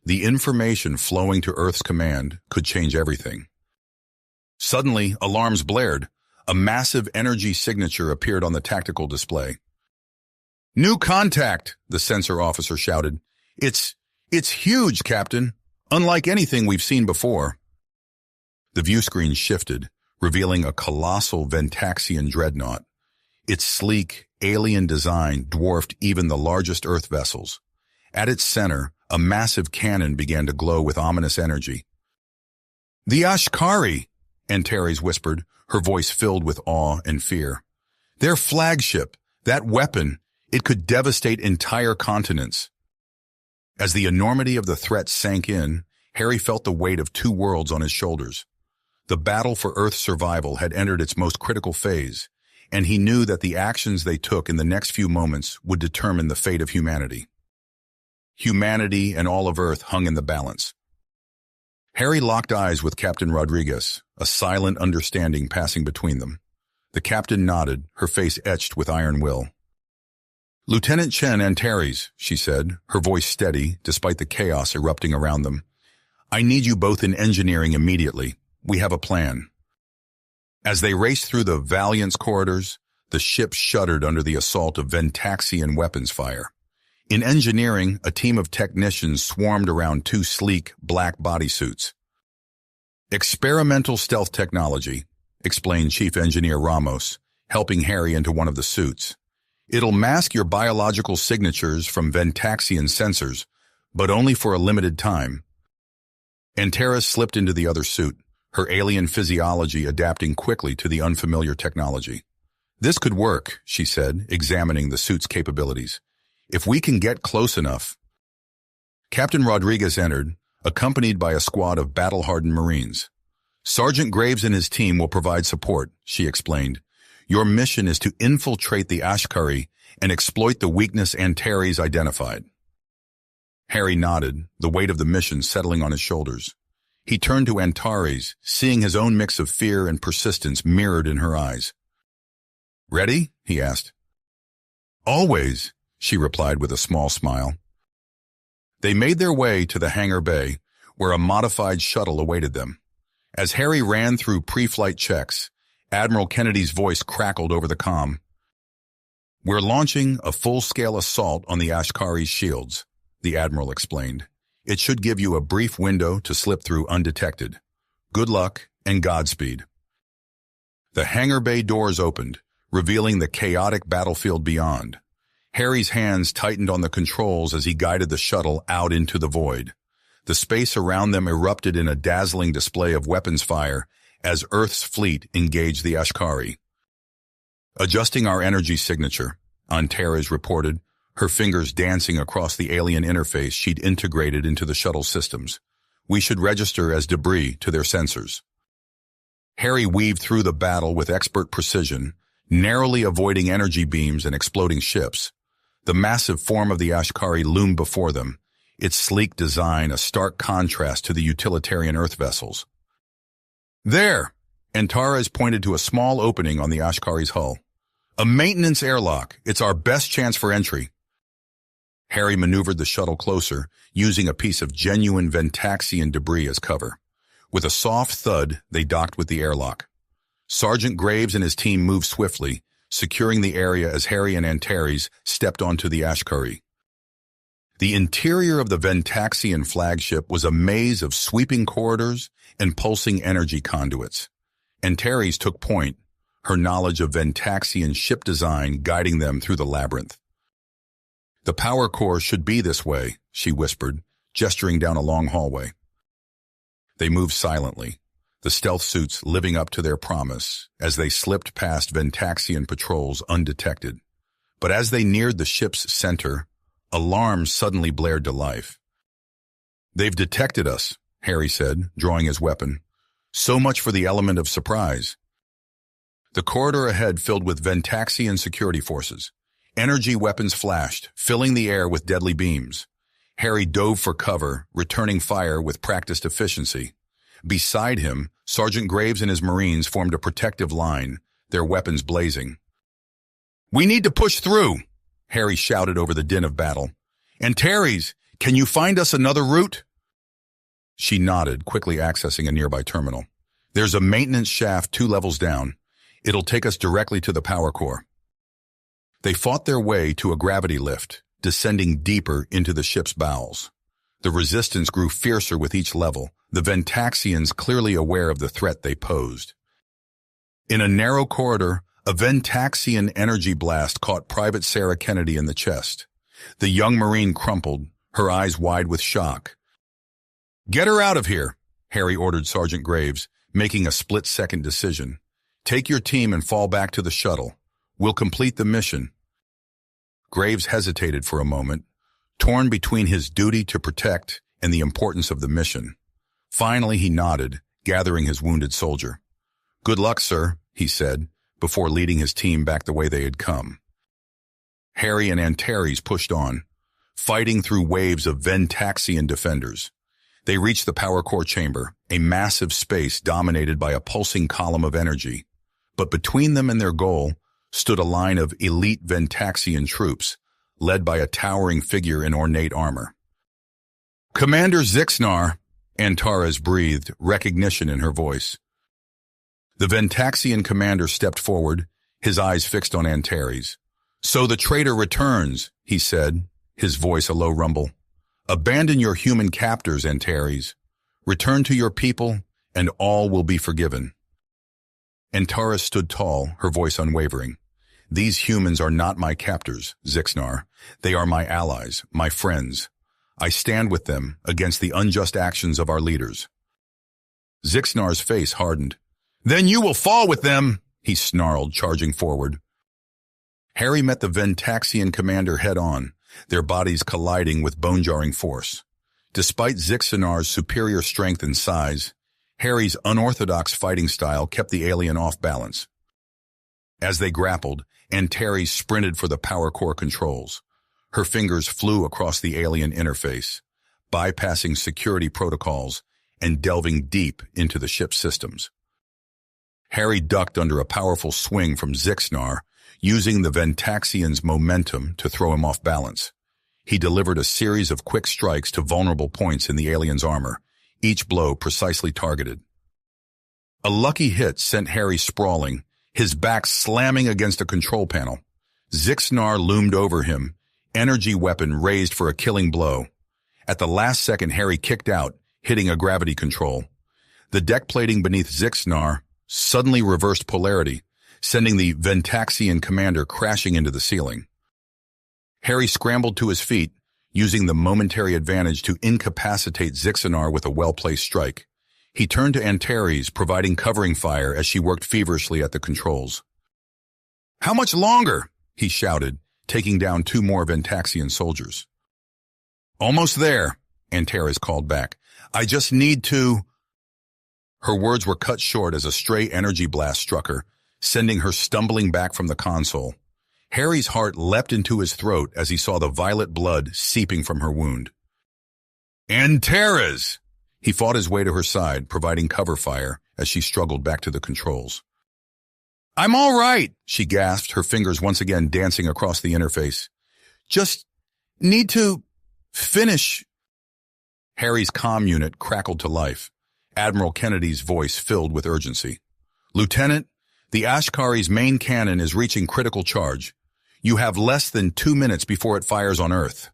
The information flowing to Earth's command could change everything. Suddenly, alarms blared. A massive energy signature appeared on the tactical display. New contact, the sensor officer shouted. It's huge, Captain. Unlike anything we've seen before. The view screen shifted, revealing a colossal Ventaxian dreadnought. Its sleek, alien design dwarfed even the largest Earth vessels. At its center, a massive cannon began to glow with ominous energy. The Ashkari, Antares whispered, her voice filled with awe and fear. Their flagship, that weapon, it could devastate entire continents. As the enormity of the threat sank in, Harry felt the weight of two worlds on his shoulders. The battle for Earth's survival had entered its most critical phase, and he knew that the actions they took in the next few moments would determine the fate of humanity. Humanity and all of Earth hung in the balance. Harry locked eyes with Captain Rodriguez, a silent understanding passing between them. The captain nodded, her face etched with iron will. Lieutenant Chen Antares, she said, her voice steady despite the chaos erupting around them. I need you both in engineering immediately. We have a plan. As they raced through the Valiant's corridors, the ship shuddered under the assault of Ventaxian weapons fire. In engineering, a team of technicians swarmed around two sleek, black bodysuits. Experimental stealth technology, explained Chief Engineer Ramos, helping Harry into one of the suits. It'll mask your biological signatures from Ventaxian sensors, but only for a limited time. Antares slipped into the other suit, her alien physiology adapting quickly to the unfamiliar technology. This could work, she said, examining the suit's capabilities. If we can get close enough. Captain Rodriguez entered, accompanied by a squad of battle-hardened Marines. Sergeant Graves and his team will provide support, she explained. Your mission is to infiltrate the Ashkari and exploit the weakness Antares identified. Harry nodded, the weight of the mission settling on his shoulders. He turned to Antares, seeing his own mix of fear and persistence mirrored in her eyes. Ready? He asked. Always, she replied with a small smile. They made their way to the hangar bay, where a modified shuttle awaited them. As Harry ran through pre-flight checks, Admiral Kennedy's voice crackled over the comm. We're launching a full-scale assault on the Ashkari's shields, the Admiral explained. It should give you a brief window to slip through undetected. Good luck and Godspeed. The hangar bay doors opened, revealing the chaotic battlefield beyond. Harry's hands tightened on the controls as he guided the shuttle out into the void. The space around them erupted in a dazzling display of weapons fire as Earth's fleet engaged the Ashkari. Adjusting our energy signature, Antares reported, her fingers dancing across the alien interface she'd integrated into the shuttle systems. We should register as debris to their sensors. Harry weaved through the battle with expert precision, narrowly avoiding energy beams and exploding ships. The massive form of the Ashkari loomed before them, its sleek design a stark contrast to the utilitarian Earth vessels. There! Antares pointed to a small opening on the Ashkari's hull. A maintenance airlock. It's our best chance for entry. Harry maneuvered the shuttle closer, using a piece of genuine Ventaxian debris as cover. With a soft thud, they docked with the airlock. Sergeant Graves and his team moved swiftly, securing the area as Harry and Antares stepped onto the Ashkari. The interior of the Ventaxian flagship was a maze of sweeping corridors and pulsing energy conduits. Antares took point, her knowledge of Ventaxian ship design guiding them through the labyrinth. The power core should be this way, she whispered, gesturing down a long hallway. They moved silently, the stealth suits living up to their promise as they slipped past Ventaxian patrols undetected. But as they neared the ship's center, alarms suddenly blared to life. "They've detected us," Harry said, drawing his weapon. "So much for the element of surprise." The corridor ahead filled with Ventaxian security forces. Energy weapons flashed, filling the air with deadly beams. Harry dove for cover, returning fire with practiced efficiency. Beside him, Sergeant Graves and his Marines formed a protective line, their weapons blazing. "We need to push through," Harry shouted over the din of battle. "Antares, can you find us another route?" She nodded, quickly accessing a nearby terminal. "There's a maintenance shaft 2 levels down. It'll take us directly to the power core." They fought their way to a gravity lift, descending deeper into the ship's bowels. The resistance grew fiercer with each level, the Ventaxians clearly aware of the threat they posed. In a narrow corridor, a Ventaxian energy blast caught Private Sarah Kennedy in the chest. The young Marine crumpled, her eyes wide with shock. "Get her out of here," Harry ordered Sergeant Graves, making a split-second decision. "Take your team and fall back to the shuttle. We'll complete the mission." Graves hesitated for a moment, torn between his duty to protect and the importance of the mission. Finally, he nodded, gathering his wounded soldier. "Good luck, sir," he said, before leading his team back the way they had come. Harry and Antares pushed on, fighting through waves of Ventaxian defenders. They reached the power core chamber, a massive space dominated by a pulsing column of energy. But between them and their goal stood a line of elite Ventaxian troops, led by a towering figure in ornate armor. "Commander Zixnar," Antares breathed, recognition in her voice. The Ventaxian commander stepped forward, his eyes fixed on Antares. "So the traitor returns," he said, his voice a low rumble. "Abandon your human captors, Antares. Return to your people, and all will be forgiven." Antares stood tall, her voice unwavering. "These humans are not my captors, Zixnar. They are my allies, my friends. I stand with them against the unjust actions of our leaders." Zixnar's face hardened. "Then you will fall with them," he snarled, charging forward. Harry met the Ventaxian commander head-on, their bodies colliding with bone-jarring force. Despite Zixnar's superior strength and size, Harry's unorthodox fighting style kept the alien off balance. As they grappled, Antares sprinted for the power core controls. Her fingers flew across the alien interface, bypassing security protocols and delving deep into the ship's systems. Harry ducked under a powerful swing from Zixnar, using the Ventaxian's momentum to throw him off balance. He delivered a series of quick strikes to vulnerable points in the alien's armor, each blow precisely targeted. A lucky hit sent Harry sprawling, his back slamming against a control panel. Zixnar loomed over him, energy weapon raised for a killing blow. At the last second, Harry kicked out, hitting a gravity control. The deck plating beneath Zixnar suddenly reversed polarity, sending the Ventaxian commander crashing into the ceiling. Harry scrambled to his feet, using the momentary advantage to incapacitate Zixnar with a well-placed strike. He turned to Antares, providing covering fire as she worked feverishly at the controls. "How much longer?" he shouted, taking down 2 more Ventaxian soldiers. "Almost there," Antares called back. "I just need to—" Her words were cut short as a stray energy blast struck her, sending her stumbling back from the console. Harry's heart leapt into his throat as he saw the violet blood seeping from her wound. "Antares!" He fought his way to her side, providing cover fire as she struggled back to the controls. "I'm all right," she gasped, her fingers once again dancing across the interface. "Just need to finish." Harry's comm unit crackled to life. Admiral Kennedy's voice filled with urgency. "Lieutenant, the Ashkari's main cannon is reaching critical charge. You have less than 2 minutes before it fires on Earth."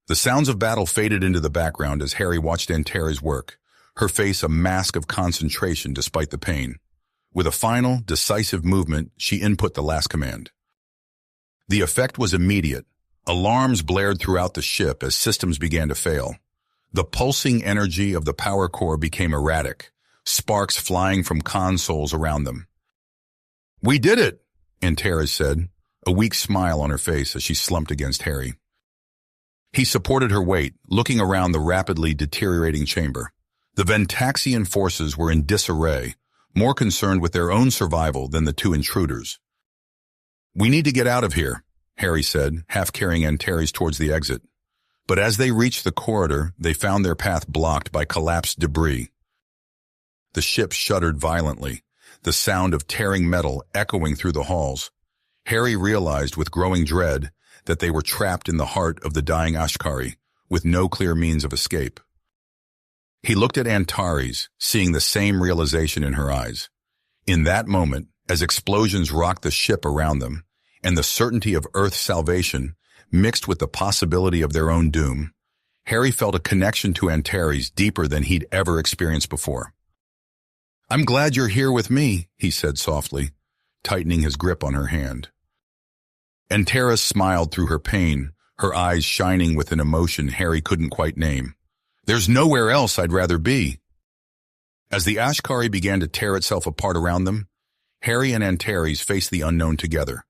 The sounds of battle faded into the background as Harry watched Antares work, her face a mask of concentration despite the pain. With a final, decisive movement, she input the last command. The effect was immediate. Alarms blared throughout the ship as systems began to fail. The pulsing energy of the power core became erratic, sparks flying from consoles around them. "We did it," Antares said, a weak smile on her face as she slumped against Harry. He supported her weight, looking around the rapidly deteriorating chamber. The Ventaxian forces were in disarray, more concerned with their own survival than the two intruders. "We need to get out of here," Harry said, half carrying Antares towards the exit. But as they reached the corridor, they found their path blocked by collapsed debris. The ship shuddered violently, the sound of tearing metal echoing through the halls. Harry realized with growing dread that they were trapped in the heart of the dying Ashkari, with no clear means of escape. He looked at Antares, seeing the same realization in her eyes. In that moment, as explosions rocked the ship around them, and the certainty of Earth's salvation mixed with the possibility of their own doom, Harry felt a connection to Antares deeper than he'd ever experienced before. "I'm glad you're here with me," he said softly, tightening his grip on her hand. Antares smiled through her pain, her eyes shining with an emotion Harry couldn't quite name. "There's nowhere else I'd rather be." As the Ashkari began to tear itself apart around them, Harry and Antares faced the unknown together,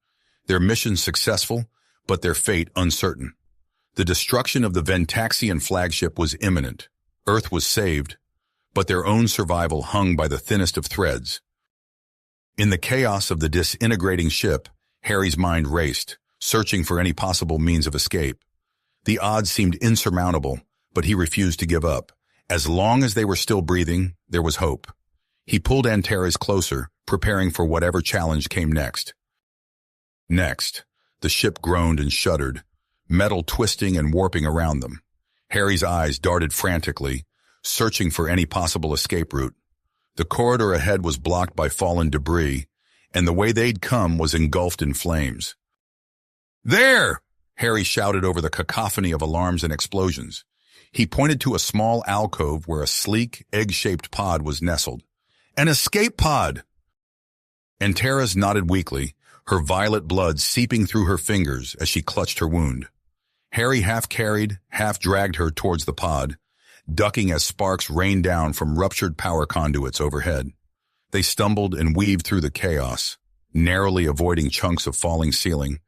their mission successful, but their fate uncertain. The destruction of the Ventaxian flagship was imminent. Earth was saved, but their own survival hung by the thinnest of threads. In the chaos of the disintegrating ship, Harry's mind raced, searching for any possible means of escape. The odds seemed insurmountable, but he refused to give up. As long as they were still breathing, there was hope. He pulled Antares closer, preparing for whatever challenge came next. Next, the ship groaned and shuddered, metal twisting and warping around them. Harry's eyes darted frantically, searching for any possible escape route. The corridor ahead was blocked by fallen debris, and the way they'd come was engulfed in flames. "There!" Harry shouted over the cacophony of alarms and explosions. He pointed to a small alcove where a sleek, egg-shaped pod was nestled. "An escape pod!" Antares nodded weakly, her violet blood seeping through her fingers as she clutched her wound. Harry half carried, half dragged her towards the pod, ducking as sparks rained down from ruptured power conduits overhead. They stumbled and weaved through the chaos, narrowly avoiding chunks of falling ceiling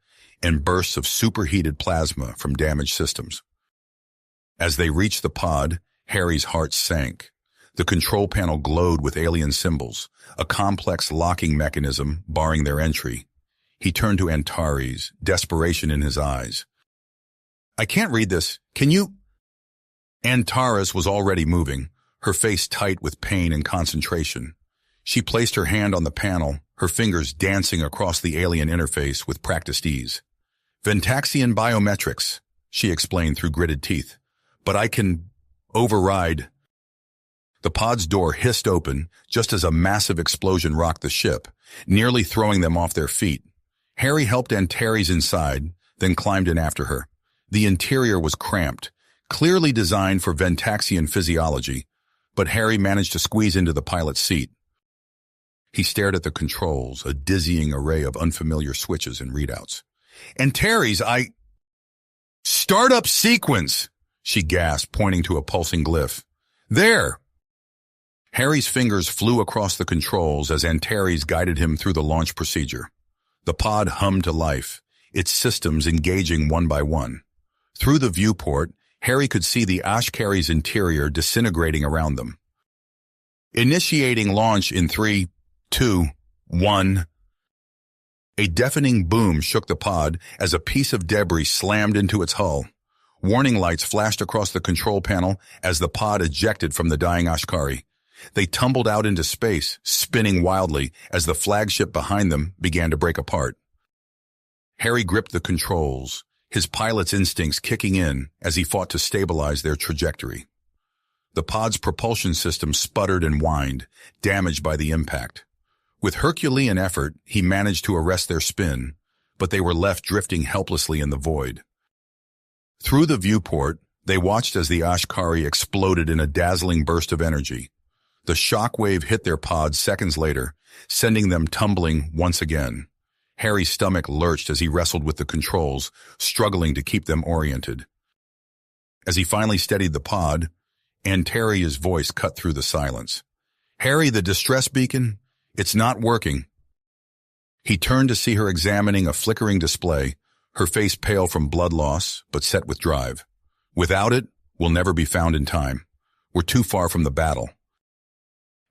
and bursts of superheated plasma from damaged systems. As they reached the pod, Harry's heart sank. The control panel glowed with alien symbols, a complex locking mechanism barring their entry. He turned to Antares, desperation in his eyes. "I can't read this. Can you—" Antares was already moving, her face tight with pain and concentration. She placed her hand on the panel, her fingers dancing across the alien interface with practiced ease. "Ventaxian biometrics," she explained through gritted teeth. "But I can override." The pod's door hissed open just as a massive explosion rocked the ship, nearly throwing them off their feet. Harry helped Antares inside, then climbed in after her. The interior was cramped, clearly designed for Ventaxian physiology, but Harry managed to squeeze into the pilot's seat. He stared at the controls, a dizzying array of unfamiliar switches and readouts. "Antares, Startup sequence!" she gasped, pointing to a pulsing glyph. "There!" Harry's fingers flew across the controls as Antares guided him through the launch procedure. The pod hummed to life, its systems engaging one by one. Through the viewport, Harry could see the Ashkari's interior disintegrating around them. "Initiating launch in 3, 2, 1. A deafening boom shook the pod as a piece of debris slammed into its hull. Warning lights flashed across the control panel as the pod ejected from the dying Ashkari. They tumbled out into space, spinning wildly as the flagship behind them began to break apart. Harry gripped the controls, his pilot's instincts kicking in as he fought to stabilize their trajectory. The pod's propulsion system sputtered and whined, damaged by the impact. With Herculean effort, he managed to arrest their spin, but they were left drifting helplessly in the void. Through the viewport, they watched as the Ashkari exploded in a dazzling burst of energy. The shockwave hit their pod seconds later, sending them tumbling once again. Harry's stomach lurched as he wrestled with the controls, struggling to keep them oriented. As he finally steadied the pod, Antares' voice cut through the silence. "Harry, the distress beacon? It's not working." He turned to see her examining a flickering display, her face pale from blood loss, but set with drive. "Without it, we'll never be found in time. We're too far from the battle."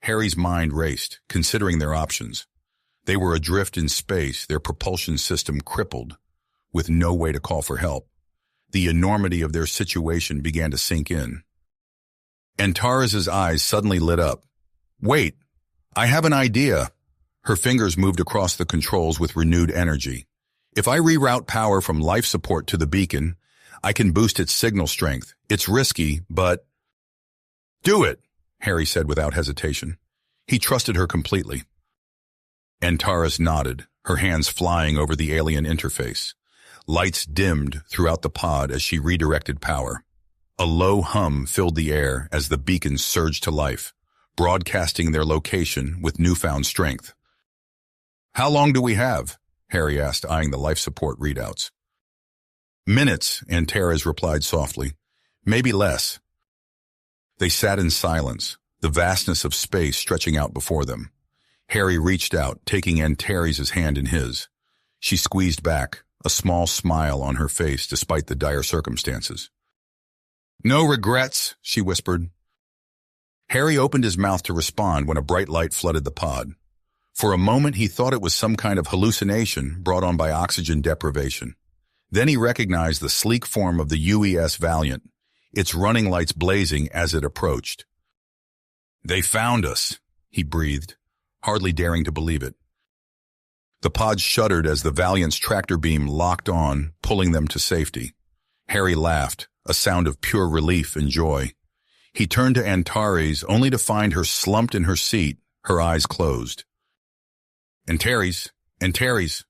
Harry's mind raced, considering their options. They were adrift in space, their propulsion system crippled, with no way to call for help. The enormity of their situation began to sink in. Antares' eyes suddenly lit up. "Wait, I have an idea." Her fingers moved across the controls with renewed energy. "If I reroute power from life support to the beacon, I can boost its signal strength. It's risky, but—" "Do it," Harry said without hesitation. He trusted her completely. Antares nodded, her hands flying over the alien interface. Lights dimmed throughout the pod as she redirected power. A low hum filled the air as the beacons surged to life, broadcasting their location with newfound strength. "How long do we have?" Harry asked, eyeing the life support readouts. "Minutes," Antares replied softly. "Maybe less." They sat in silence, the vastness of space stretching out before them. Harry reached out, taking Antares' hand in his. She squeezed back, a small smile on her face despite the dire circumstances. "No regrets," she whispered. Harry opened his mouth to respond when a bright light flooded the pod. For a moment he thought it was some kind of hallucination brought on by oxygen deprivation. Then he recognized the sleek form of the UES Valiant, its running lights blazing as it approached. "They found us," he breathed, hardly daring to believe it. The pod shuddered as the Valiant's tractor beam locked on, pulling them to safety. Harry laughed, a sound of pure relief and joy. He turned to Antares, only to find her slumped in her seat, her eyes closed. "Antares! Antares!"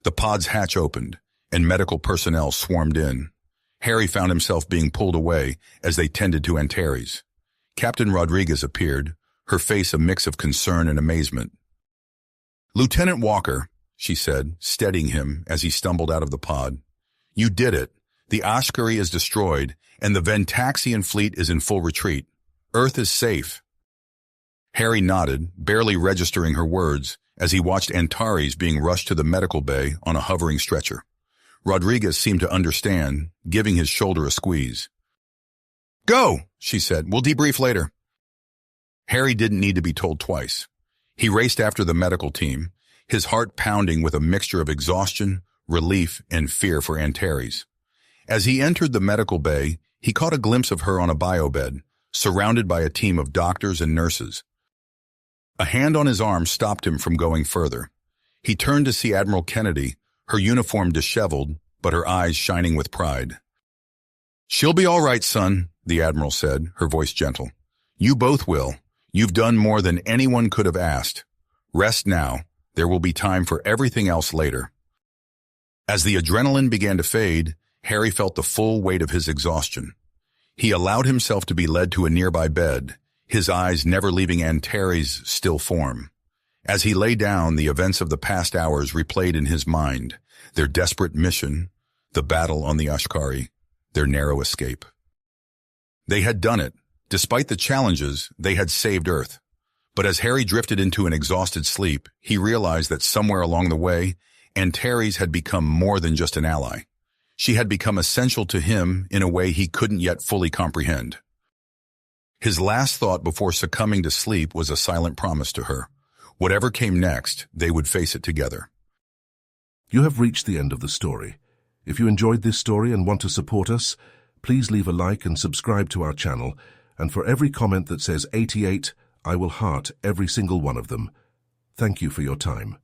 The pod's hatch opened, and medical personnel swarmed in. Harry found himself being pulled away as they tended to Antares. Captain Rodriguez appeared, her face a mix of concern and amazement. "Lieutenant Walker," she said, steadying him as he stumbled out of the pod. "You did it. The Ashkari is destroyed, and the Ventaxian fleet is in full retreat. Earth is safe." Harry nodded, barely registering her words, as he watched Antares being rushed to the medical bay on a hovering stretcher. Rodriguez seemed to understand, giving his shoulder a squeeze. "Go," she said. "We'll debrief later." Harry didn't need to be told twice. He raced after the medical team, his heart pounding with a mixture of exhaustion, relief, and fear for Antares. As he entered the medical bay, he caught a glimpse of her on a biobed, surrounded by a team of doctors and nurses. A hand on his arm stopped him from going further. He turned to see Admiral Kennedy, her uniform disheveled, but her eyes shining with pride. "She'll be all right, son," the Admiral said, her voice gentle. "You both will. You've done more than anyone could have asked. Rest now. There will be time for everything else later." As the adrenaline began to fade, Harry felt the full weight of his exhaustion. He allowed himself to be led to a nearby bed, his eyes never leaving Antares' still form. As he lay down, the events of the past hours replayed in his mind, their desperate mission, the battle on the Ashkari, their narrow escape. They had done it. Despite the challenges, they had saved Earth. But as Harry drifted into an exhausted sleep, he realized that somewhere along the way, Antares had become more than just an ally. She had become essential to him in a way he couldn't yet fully comprehend. His last thought before succumbing to sleep was a silent promise to her. Whatever came next, they would face it together. You have reached the end of the story. If you enjoyed this story and want to support us, please leave a like and subscribe to our channel, and for every comment that says 88, I will heart every single one of them. Thank you for your time.